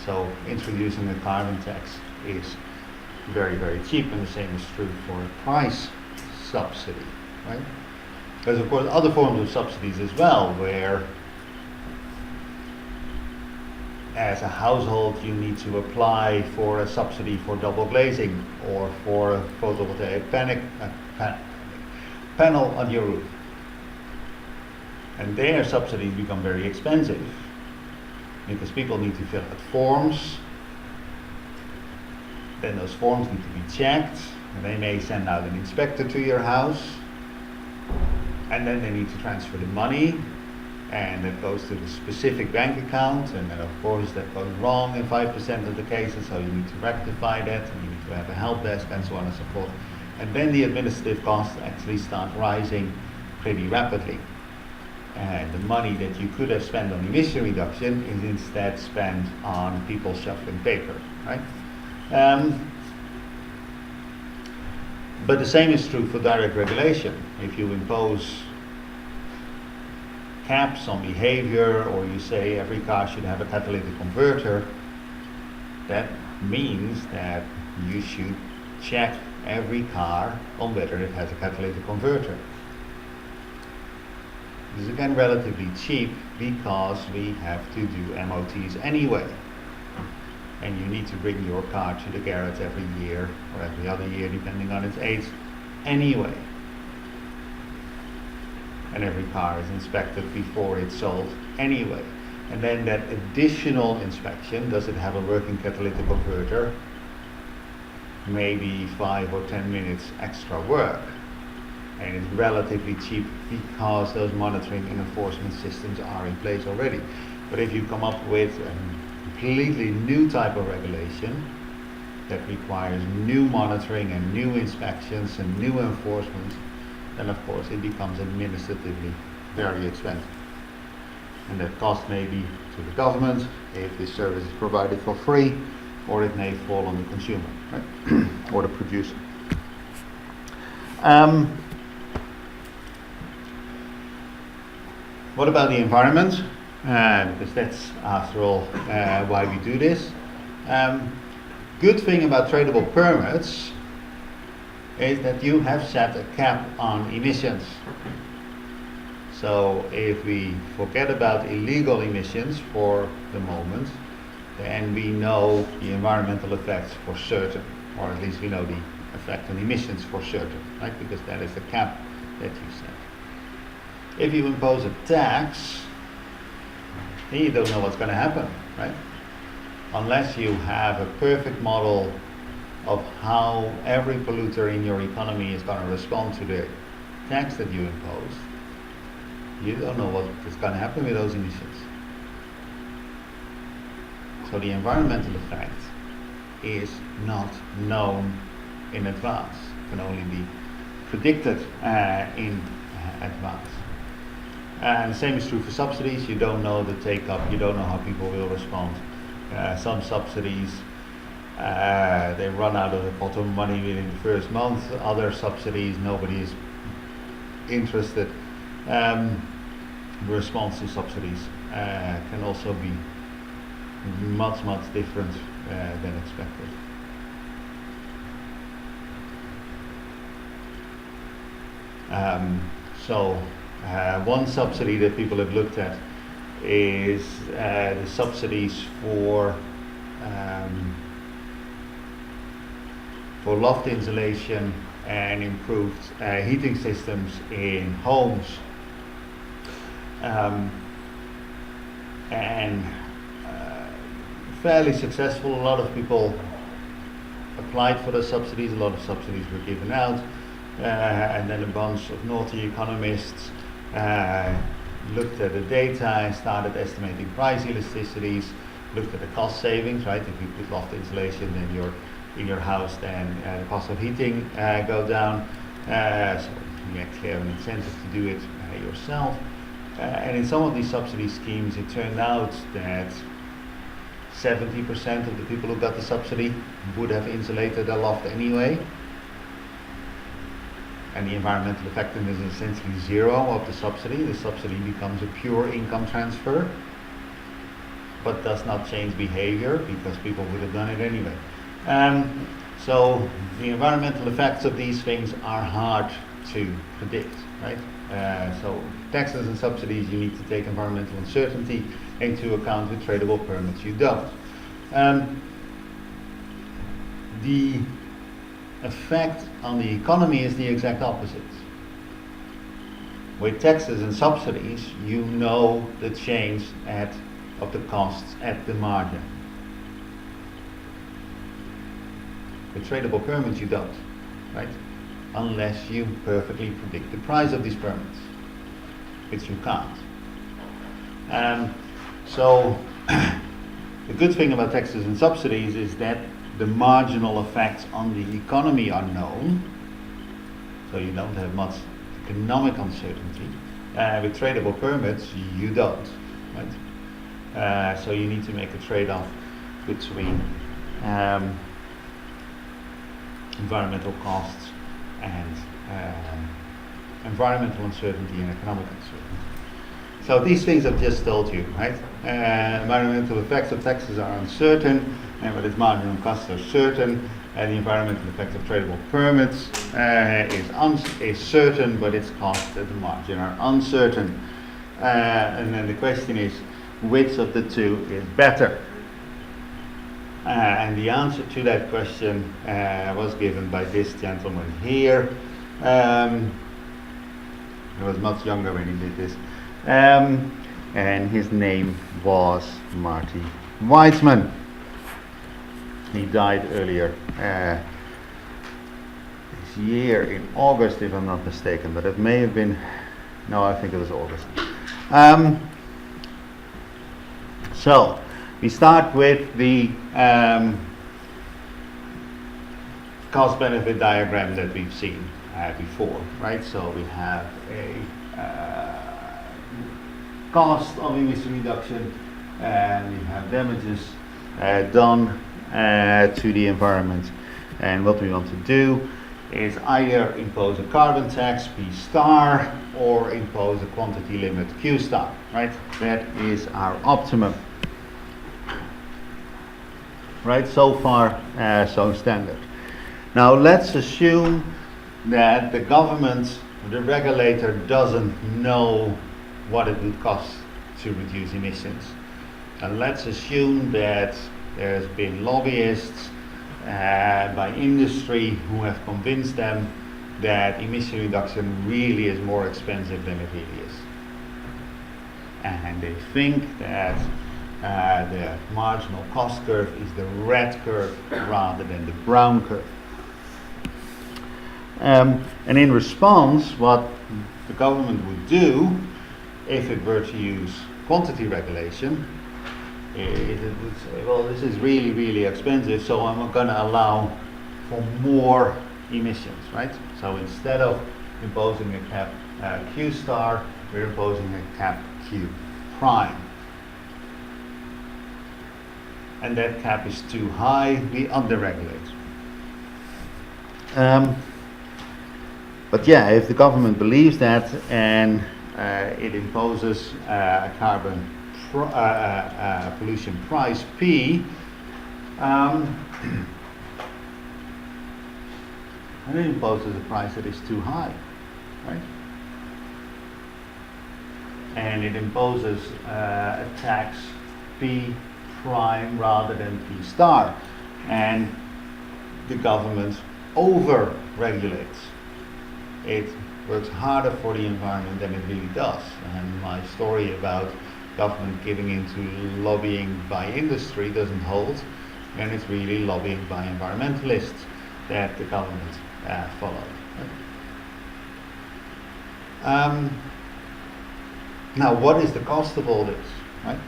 so introducing a carbon tax is very, very cheap, and the same is true for a price subsidy, right? There's of course other forms of subsidies as well, where as a household you need to apply for a subsidy for double glazing or for a photovoltaic panel on your roof. And their subsidies become very expensive because people need to fill out forms, then those forms need to be checked, and they may send out an inspector to your house, and then they need to transfer the money, and it goes to the specific bank account, and then of course that goes wrong in 5% of the cases, so you need to rectify that, and you need to have a help desk, and so on and so forth. And then the administrative costs actually start rising pretty rapidly. And the money that you could have spent on emission reduction is instead spent on people shuffling paper, right? But the same is true for direct regulation. If you impose caps on behavior, or you say every car should have a catalytic converter, that means that you should check every car on whether it has a catalytic converter. This is again relatively cheap because we have to do MOTs anyway. And you need to bring your car to the garage every year or every other year depending on its age anyway. And every car is inspected before it's sold anyway. And then that additional inspection, does it have a working catalytic converter? Maybe 5 or 10 minutes extra work. And it's relatively cheap because those monitoring and enforcement systems are in place already. But if you come up with a completely new type of regulation that requires new monitoring and new inspections and new enforcement, then of course it becomes administratively very expensive. And that cost may be to the government if this service is provided for free, or it may fall on the consumer, right? Or the producer. What about the environment? Because that's, after all, why we do this. Good thing about tradable permits is that you have set a cap on emissions. So if we forget about illegal emissions for the moment, then we know the environmental effects for certain, or at least we know the effect on emissions for certain, right? Because that is the cap that you set. If you impose a tax, then you don't know what's going to happen, right? Unless you have a perfect model of how every polluter in your economy is going to respond to the tax that you impose, you don't know what is going to happen with those emissions. So the environmental effect is not known in advance. It can only be predicted in advance. And the same is true for subsidies. You don't know the take-up, you don't know how people will respond. Some subsidies, they run out of the pot of money within the first month. Other subsidies, nobody is interested. Response to subsidies can also be much different than expected. One subsidy that people have looked at is the subsidies for loft insulation and improved heating systems in homes. Fairly successful. A lot of people applied for those subsidies. A lot of subsidies were given out, and then a bunch of naughty economists looked at the data and started estimating price elasticities. Looked at the cost savings. Right, if you put loft insulation in your house, then the cost of heating go down. So you actually have an incentive to do it yourself. And in some of these subsidy schemes, it turned out that 70% of the people who got the subsidy would have insulated their loft anyway. And the environmental effectiveness is essentially zero of the subsidy. The subsidy becomes a pure income transfer, but does not change behavior because people would have done it anyway. So the environmental effects of these things are hard to predict, right? So taxes and subsidies, you need to take environmental uncertainty into account. With tradable permits, you don't. The effect on the economy is the exact opposite. With taxes and subsidies, you know the change of the costs at the margin. With tradable permits, you don't, right? Unless you perfectly predict the price of these permits, which you can't. So the good thing about taxes and subsidies is that the marginal effects on the economy are known, so you don't have much economic uncertainty. With tradable permits, you don't, right? So you need to make a trade-off between environmental costs and environmental uncertainty and economic uncertainty. So these things I've just told you, right? Environmental effects of taxes are uncertain, but its marginal costs are certain. The environmental effects of tradable permits is certain, but its costs at the margin are uncertain. And then the question is, which of the two is better? And the answer to that question was given by this gentleman here. He was much younger when he did this. And his name was Marty Weitzman. He died earlier this year in August, if I'm not mistaken, but it may have been, no, I think it was August. So we start with the cost-benefit diagram that we've seen before, right? So we have a cost of emission reduction, and we have damages done to the environment. And what we want to do is either impose a carbon tax, P star, or impose a quantity limit, Q star, right? That is our optimum. Right, so far so standard. Now let's assume that the government, the regulator, doesn't know what it would cost to reduce emissions. And let's assume that there's been lobbyists by industry who have convinced them that emission reduction really is more expensive than it really is. And they think that the marginal cost curve is the red curve rather than the brown curve. And in response, what the government would do if it were to use quantity regulation, it would say, well, this is really, really expensive, so I'm going to allow for more emissions, right? So instead of imposing a cap Q star, we're imposing a cap Q prime. And that cap is too high, we under-regulate. But yeah, if the government believes that and it imposes a carbon pollution price P, and it imposes a price that is too high, right? And it imposes a tax P prime rather than P star, and the government over-regulates. It works harder for the environment than it really does. And my story about government giving into lobbying by industry doesn't hold, and it's really lobbying by environmentalists that the government followed. Now, what is the cost of all this, right?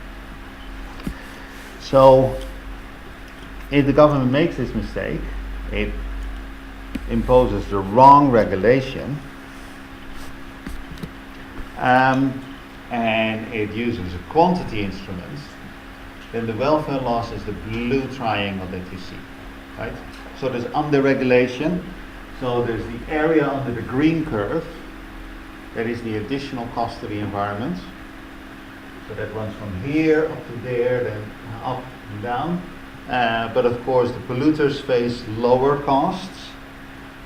So, if the government makes this mistake, it imposes the wrong regulation, and it uses a quantity instrument, then the welfare loss is the blue triangle that you see, right? So there's under-regulation, so there's the area under the green curve, that is the additional cost to the environment. So that runs from here up to there, then up and down. But of course the polluters face lower costs,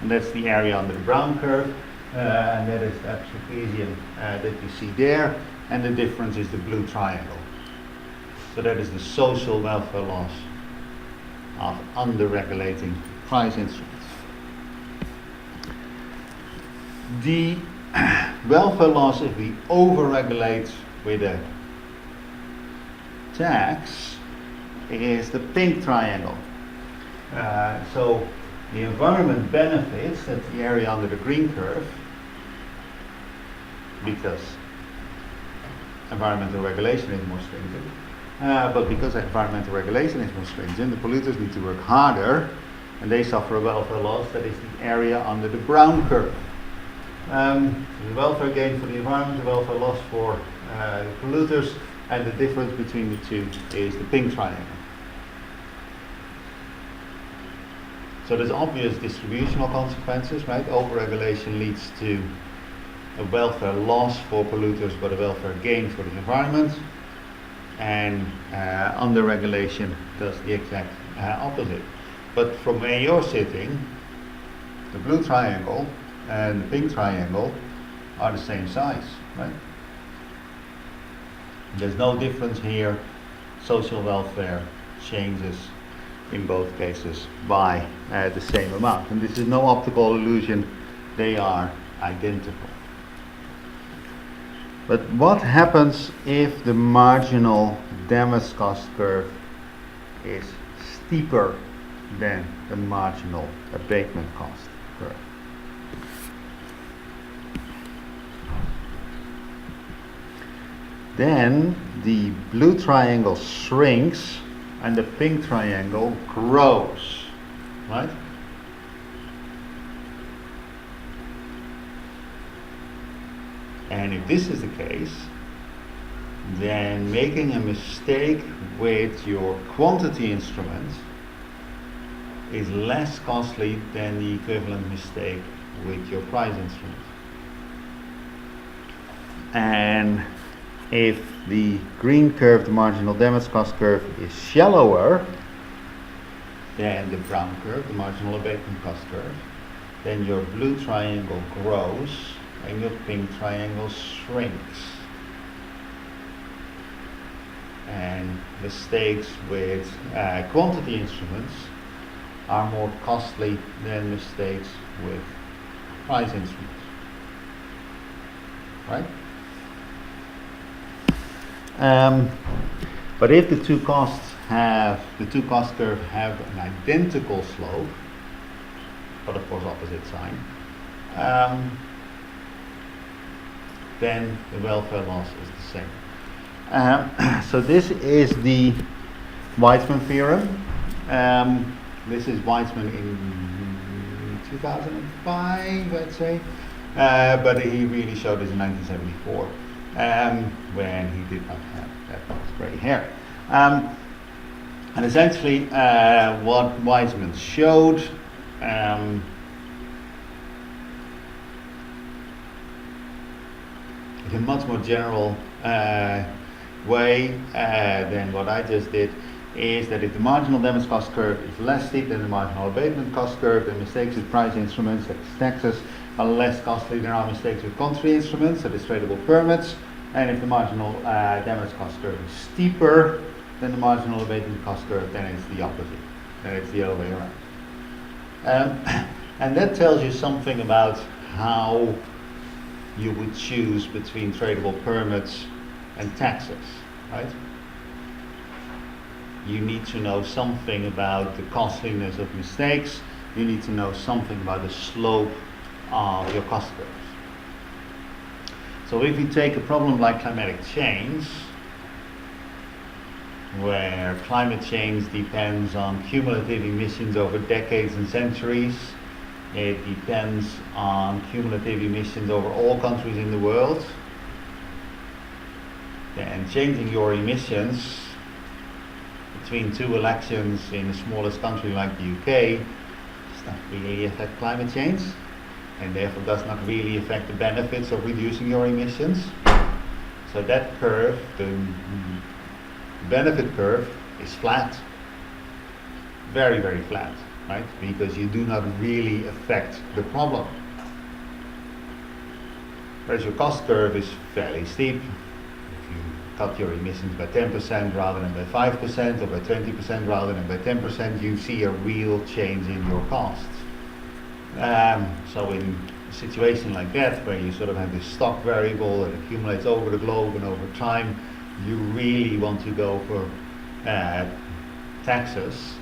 and that's the area under the brown curve, and that is that trapezium that you see there, and the difference is the blue triangle. So that is the social welfare loss of under-regulating price instruments. The welfare loss if we over-regulate with a tax is the pink triangle. So the environment benefits, that's the area under the green curve, because environmental regulation is more stringent. But because environmental regulation is more stringent, the polluters need to work harder, and they suffer a welfare loss that is the area under the brown curve. The welfare gain for the environment, the welfare loss for the polluters, and the difference between the two is the pink triangle. So there's obvious distributional consequences, right? Overregulation leads to a welfare loss for polluters, but a welfare gain for the environment. And under-regulation does the exact opposite. But from where you're sitting, the blue triangle and the pink triangle are the same size, right? There's no difference here. Social welfare changes in both cases by the same amount. And this is no optical illusion, they are identical. But what happens if the marginal damage cost curve is steeper than the marginal abatement cost curve? Then the blue triangle shrinks and the pink triangle grows, right? And if this is the case, then making a mistake with your quantity instrument is less costly than the equivalent mistake with your price instrument. And if the green curve, the marginal damage cost curve, is shallower than the brown curve, the marginal abatement cost curve, then your blue triangle grows and your pink triangle shrinks. And mistakes with quantity instruments are more costly than mistakes with price instruments, right? But if the two cost curve have an identical slope, but of course opposite sign, then the welfare loss is the same. So this is the Weizmann theorem. This is Weizmann in 2005, I'd say, but he really showed this in 1974, when he did not have that much grey hair. And essentially, what Weizmann showed in a much more general way than what I just did, is that if the marginal damage cost curve is less steep than the marginal abatement cost curve, then mistakes with price instruments, like taxes, are less costly than our mistakes with quantity instruments, so the tradable permits. And if the marginal damage cost curve is steeper than the marginal abatement cost curve, then it's the opposite. Then it's the other way around. And that tells you something about how you would choose between tradable permits and taxes, right? You need to know something about the costliness of mistakes. You need to know something about the slope of your cost curves. So if you take a problem like climatic change, where climate change depends on cumulative emissions over decades and centuries, it depends on cumulative emissions over all countries in the world, then changing your emissions between two elections in the smallest country like the UK does not really affect climate change, and therefore does not really affect the benefits of reducing your emissions. So that curve, the benefit curve, is flat, very, very flat, right? Because you do not really affect the problem. Whereas your cost curve is fairly steep. If you cut your emissions by 10% rather than by 5%, or by 20% rather than by 10%, you see a real change in your costs. So in a situation like that, where you sort of have this stock variable that accumulates over the globe and over time, you really want to go for taxes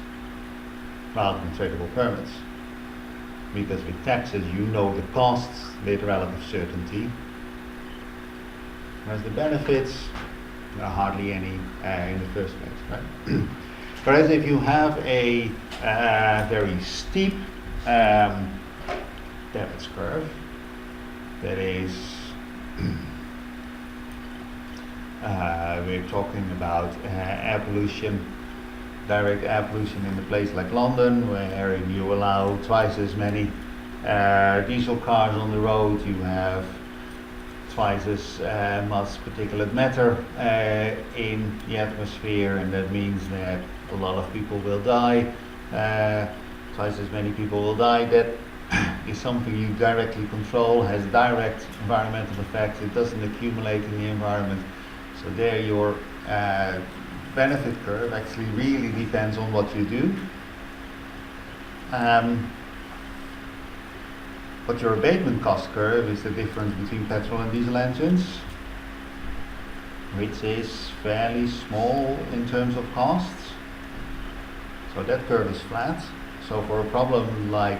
rather than tradable permits. Because with taxes you know the costs with relative certainty, whereas the benefits are hardly any in the first place, right? Whereas if you have a very steep damage curve, That is, we're talking about air pollution, direct air pollution in a place like London, where you allow twice as many diesel cars on the road, you have twice as much particulate matter in the atmosphere, and that means that a lot of people will die, twice as many people will die. That is something you directly control, has direct environmental effects, it doesn't accumulate in the environment. So there your benefit curve actually really depends on what you do. But your abatement cost curve is the difference between petrol and diesel engines, which is fairly small in terms of costs. So that curve is flat. So for a problem like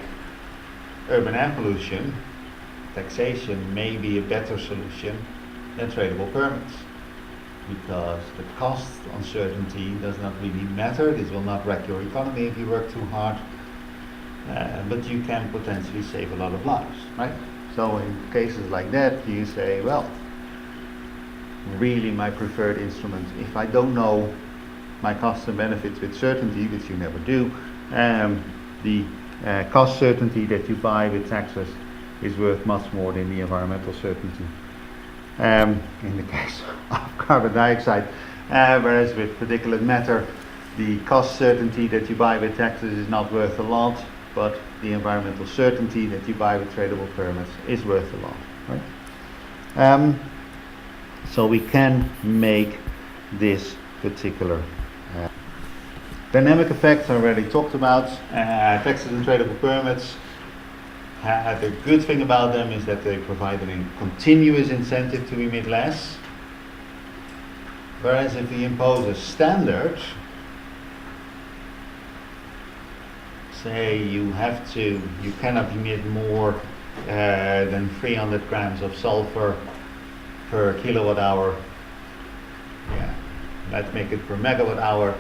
urban air pollution, taxation may be a better solution than tradable permits, because the cost uncertainty does not really matter. This will not wreck your economy if you work too hard, but you can potentially save a lot of lives, right? So in cases like that, you say, well, really my preferred instrument, if I don't know my costs and benefits with certainty, which you never do, the cost certainty that you buy with taxes is worth much more than the environmental certainty. In the case of carbon dioxide, whereas with particulate matter, the cost certainty that you buy with taxes is not worth a lot, but the environmental certainty that you buy with tradable permits is worth a lot, right? So we can make this particular dynamic effect I already talked about. Taxes and tradable permits, the good thing about them is that they provide a continuous incentive to emit less, whereas if we impose a standard, say you cannot emit more than 300 grams of sulfur per kilowatt hour, let's make it per megawatt hour,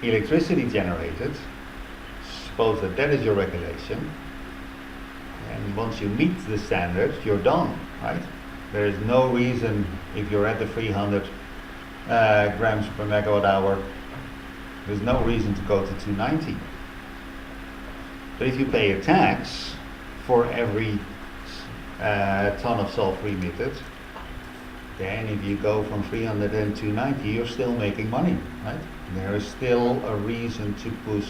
electricity generated. Suppose that is your regulation, and once you meet the standard, you're done, right? There is no reason, if you're at the 300 grams per megawatt hour, there's no reason to go to 290. But if you pay a tax for every ton of sulfur emitted, then if you go from 300 and 290, you're still making money, right? There is still a reason to push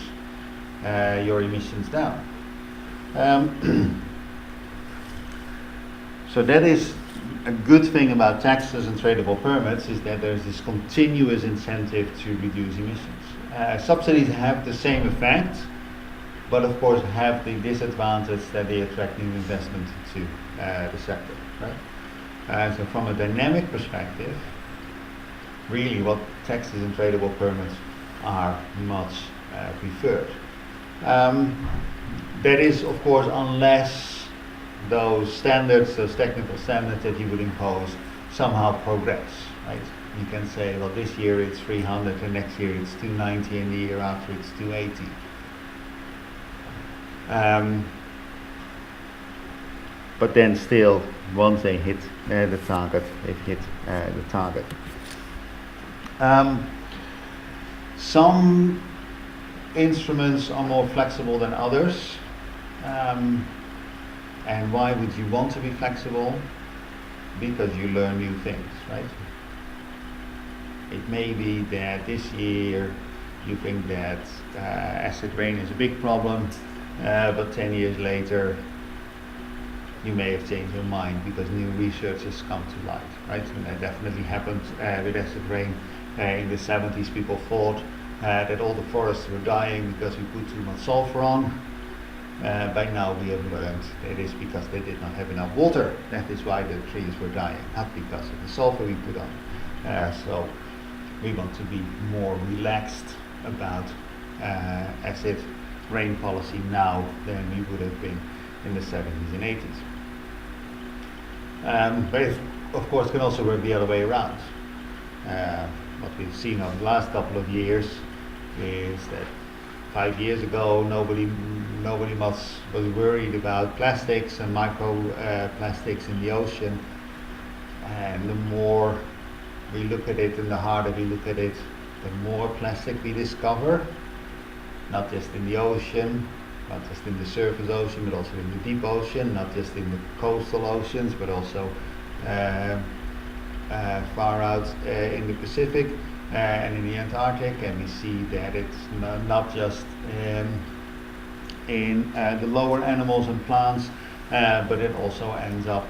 your emissions down. So that is a good thing about taxes and tradable permits, is that there's this continuous incentive to reduce emissions. Subsidies have the same effect, but of course have the disadvantage that they attract new investment into the sector, right? So from a dynamic perspective, really what taxes and tradable permits are much preferred. That is, of course, unless those standards, those technical standards that you would impose, somehow progress, right? You can say, well, this year it's 300, and next year it's 290, and the year after it's 280. But then still, once they hit the target, they've hit the target. Some instruments are more flexible than others. And why would you want to be flexible? Because you learn new things, right? It may be that this year you think that acid rain is a big problem, but 10 years later you may have changed your mind because new research has come to light, right? And that definitely happened with acid rain. In the 70s, people thought that all the forests were dying because we put too much sulfur on. By now we have learned it is because they did not have enough water. That is why the trees were dying, not because of the sulfur we put on. So we want to be more relaxed about acid rain policy now than we would have been in the 70s and 80s. But it, of course, can also work the other way around. What we've seen over the last couple of years is that 5 years ago, nobody was worried about plastics and microplastics in the ocean. And the more we look at it and the harder we look at it, the more plastic we discover, not just in the ocean, not just in the surface ocean, but also in the deep ocean, not just in the coastal oceans, but also far out in the Pacific and in the Antarctic. And we see that it's not just in the lower animals and plants, but it also ends up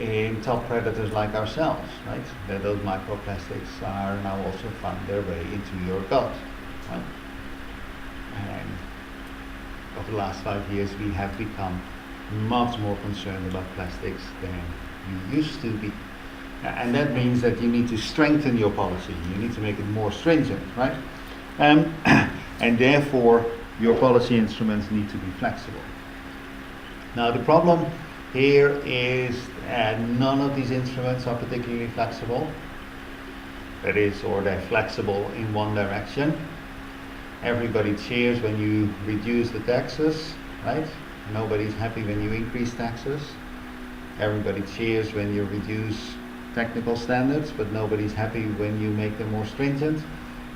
in top predators like ourselves, right? That those microplastics are now also finding their way into your gut, right? And over the last 5 years, we have become much more concerned about plastics than we used to be. And that means that you need to strengthen your policy. You need to make it more stringent, right? And therefore, your policy instruments need to be flexible. Now, the problem here is none of these instruments are particularly flexible. That is, or they're flexible in one direction. Everybody cheers when you reduce the taxes, right? Nobody's happy when you increase taxes. Everybody cheers when you reduce technical standards, but nobody's happy when you make them more stringent,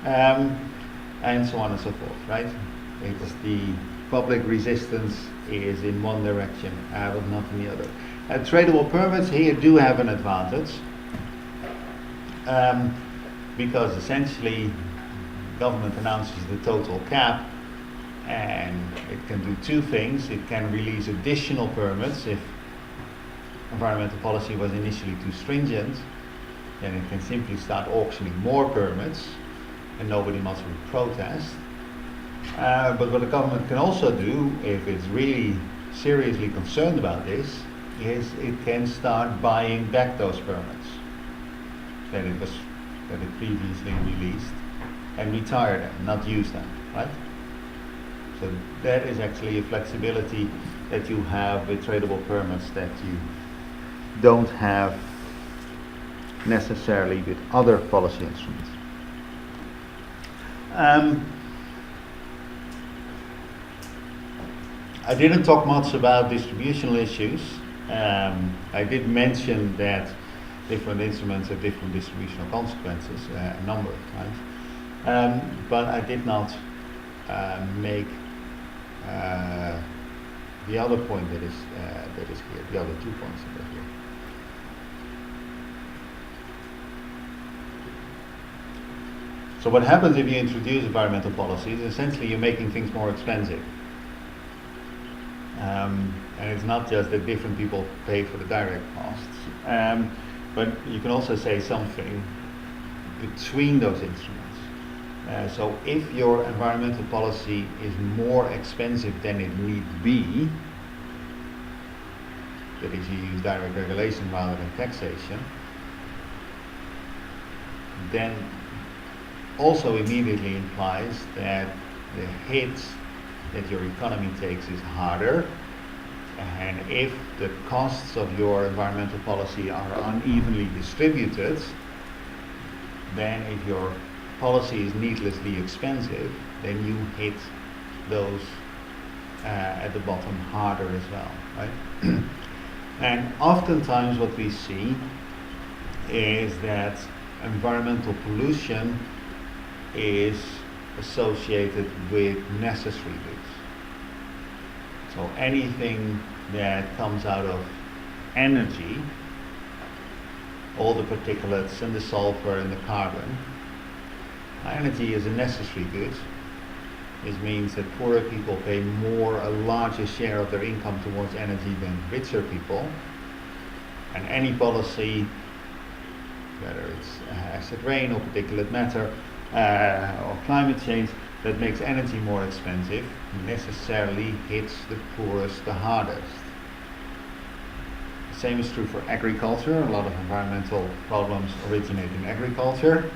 and so on and so forth, right? It's the public resistance is in one direction, but not in the other. Tradable permits here do have an advantage, because essentially government announces the total cap, and it can do two things. It can release additional permits if environmental policy was initially too stringent, then it can simply start auctioning more permits and nobody much will protest. But what the government can also do, if it's really seriously concerned about this, is it can start buying back those permits that it previously released and retire them, not use them, right? So that is actually a flexibility that you have with tradable permits that you don't have necessarily with other policy instruments. I didn't talk much about distributional issues. I did mention that different instruments have different distributional consequences a number of times, but I did not make the other point that is here, the other 2 points that are here. So what happens if you introduce environmental policies? Essentially, you're making things more expensive. And it's not just that different people pay for the direct costs, but you can also say something between those instruments. So if your environmental policy is more expensive than it need be, that is, you use direct regulation rather than taxation, then also immediately implies that the hit that your economy takes is harder, and if the costs of your environmental policy are unevenly distributed, then if your policy is needlessly expensive, then you hit those at the bottom harder as well, right? And oftentimes what we see is that environmental pollution is associated with necessary goods. So anything that comes out of energy, all the particulates and the sulfur and the carbon, energy is a necessary good. This means that poorer people pay a larger share of their income towards energy than richer people. And any policy, whether it's acid rain or particulate matter, or climate change, that makes energy more expensive necessarily hits the poorest the hardest. The same is true for agriculture. A lot of environmental problems originate in agriculture.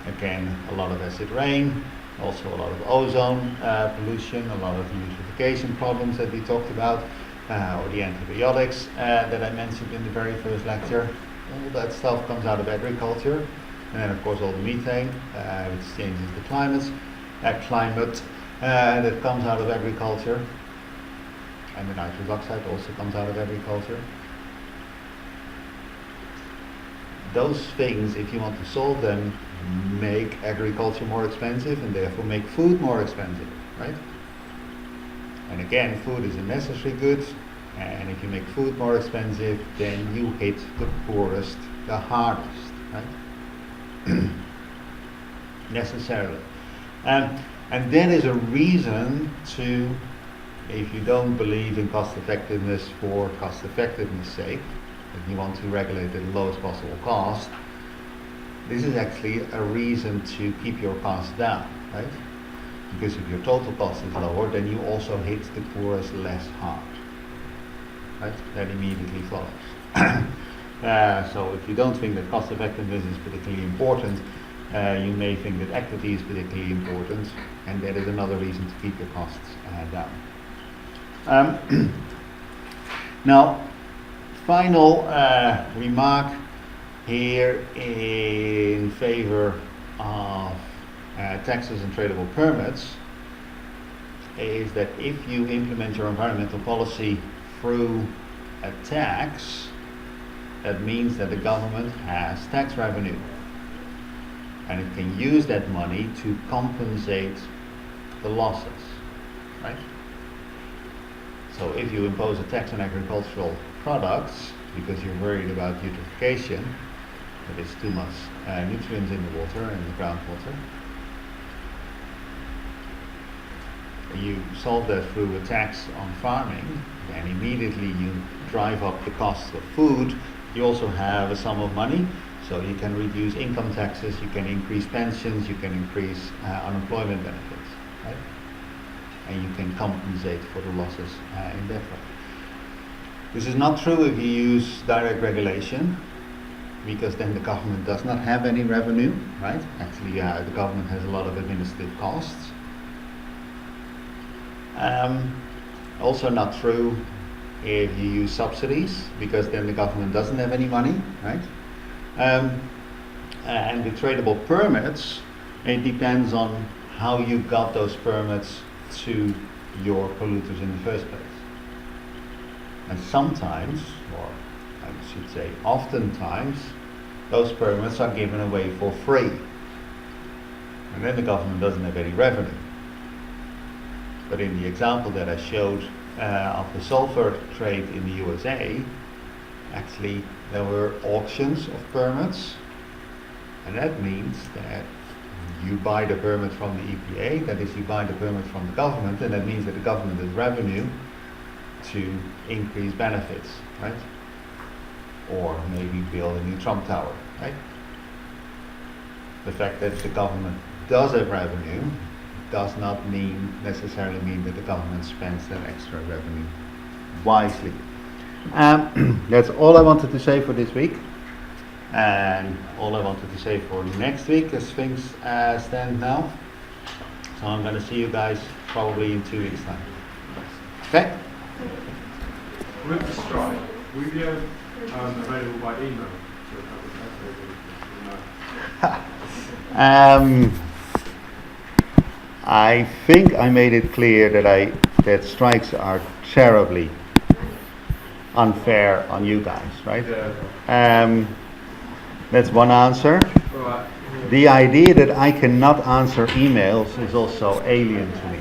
Again, a lot of acid rain, also a lot of ozone pollution, a lot of eutrophication problems that we talked about, or the antibiotics that I mentioned in the very first lecture. All that stuff comes out of agriculture. And then of course all the methane, which changes the climate. that comes out of agriculture, and the nitrous oxide also comes out of agriculture. Those things, if you want to solve them, make agriculture more expensive and therefore make food more expensive, right? And again, food is a necessary good, and if you make food more expensive, then you hit the poorest the hardest, right? Necessarily. And that is a reason to, if you don't believe in cost effectiveness for cost effectiveness sake, if you want to regulate at the lowest possible cost, this is actually a reason to keep your costs down, right? Because if your total cost is lower, then you also hit the poorest less hard, right? That immediately follows. So if you don't think that cost effectiveness is particularly important, you may think that equity is particularly important, and that is another reason to keep your costs down. Now, final remark here in favor of taxes and tradable permits is that if you implement your environmental policy through a tax, that means that the government has tax revenue, and it can use that money to compensate the losses, right? So if you impose a tax on agricultural products because you're worried about eutrophication, that is too much nutrients in the water and the groundwater, you solve that through a tax on farming, and immediately you drive up the cost of food. You also have a sum of money, so you can reduce income taxes, you can increase pensions, you can increase unemployment benefits, right? And you can compensate for the losses in that way. This is not true if you use direct regulation, because then the government does not have any revenue, right? Actually, the government has a lot of administrative costs. Also not true if you use subsidies, because then the government doesn't have any money, right? And with tradable permits, it depends on how you got those permits to your polluters in the first place. And sometimes, or I should say oftentimes, those permits are given away for free. And then the government doesn't have any revenue. But in the example that I showed of the sulfur trade in the USA, actually there were auctions of permits, and that means that you buy the permit from the EPA, that is, you buy the permit from the government, and that means that the government has revenue to increase benefits, right? Or maybe build a new Trump Tower, right? The fact that the government does have revenue does not necessarily mean that the government spends that extra revenue wisely. That's all I wanted to say for this week, and all I wanted to say for next week as things stand now. So I'm going to see you guys probably in 2 weeks' time. Okay? With the strike, will you be available by email? I think I made it clear that strikes are terribly unfair on you guys, right? Yeah. That's one answer. Right. The idea that I cannot answer emails is also alien to me.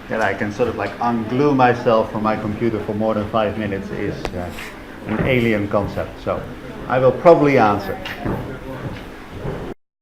That I can sort of like unglue myself from my computer for more than 5 minutes is an alien concept. So I will probably answer.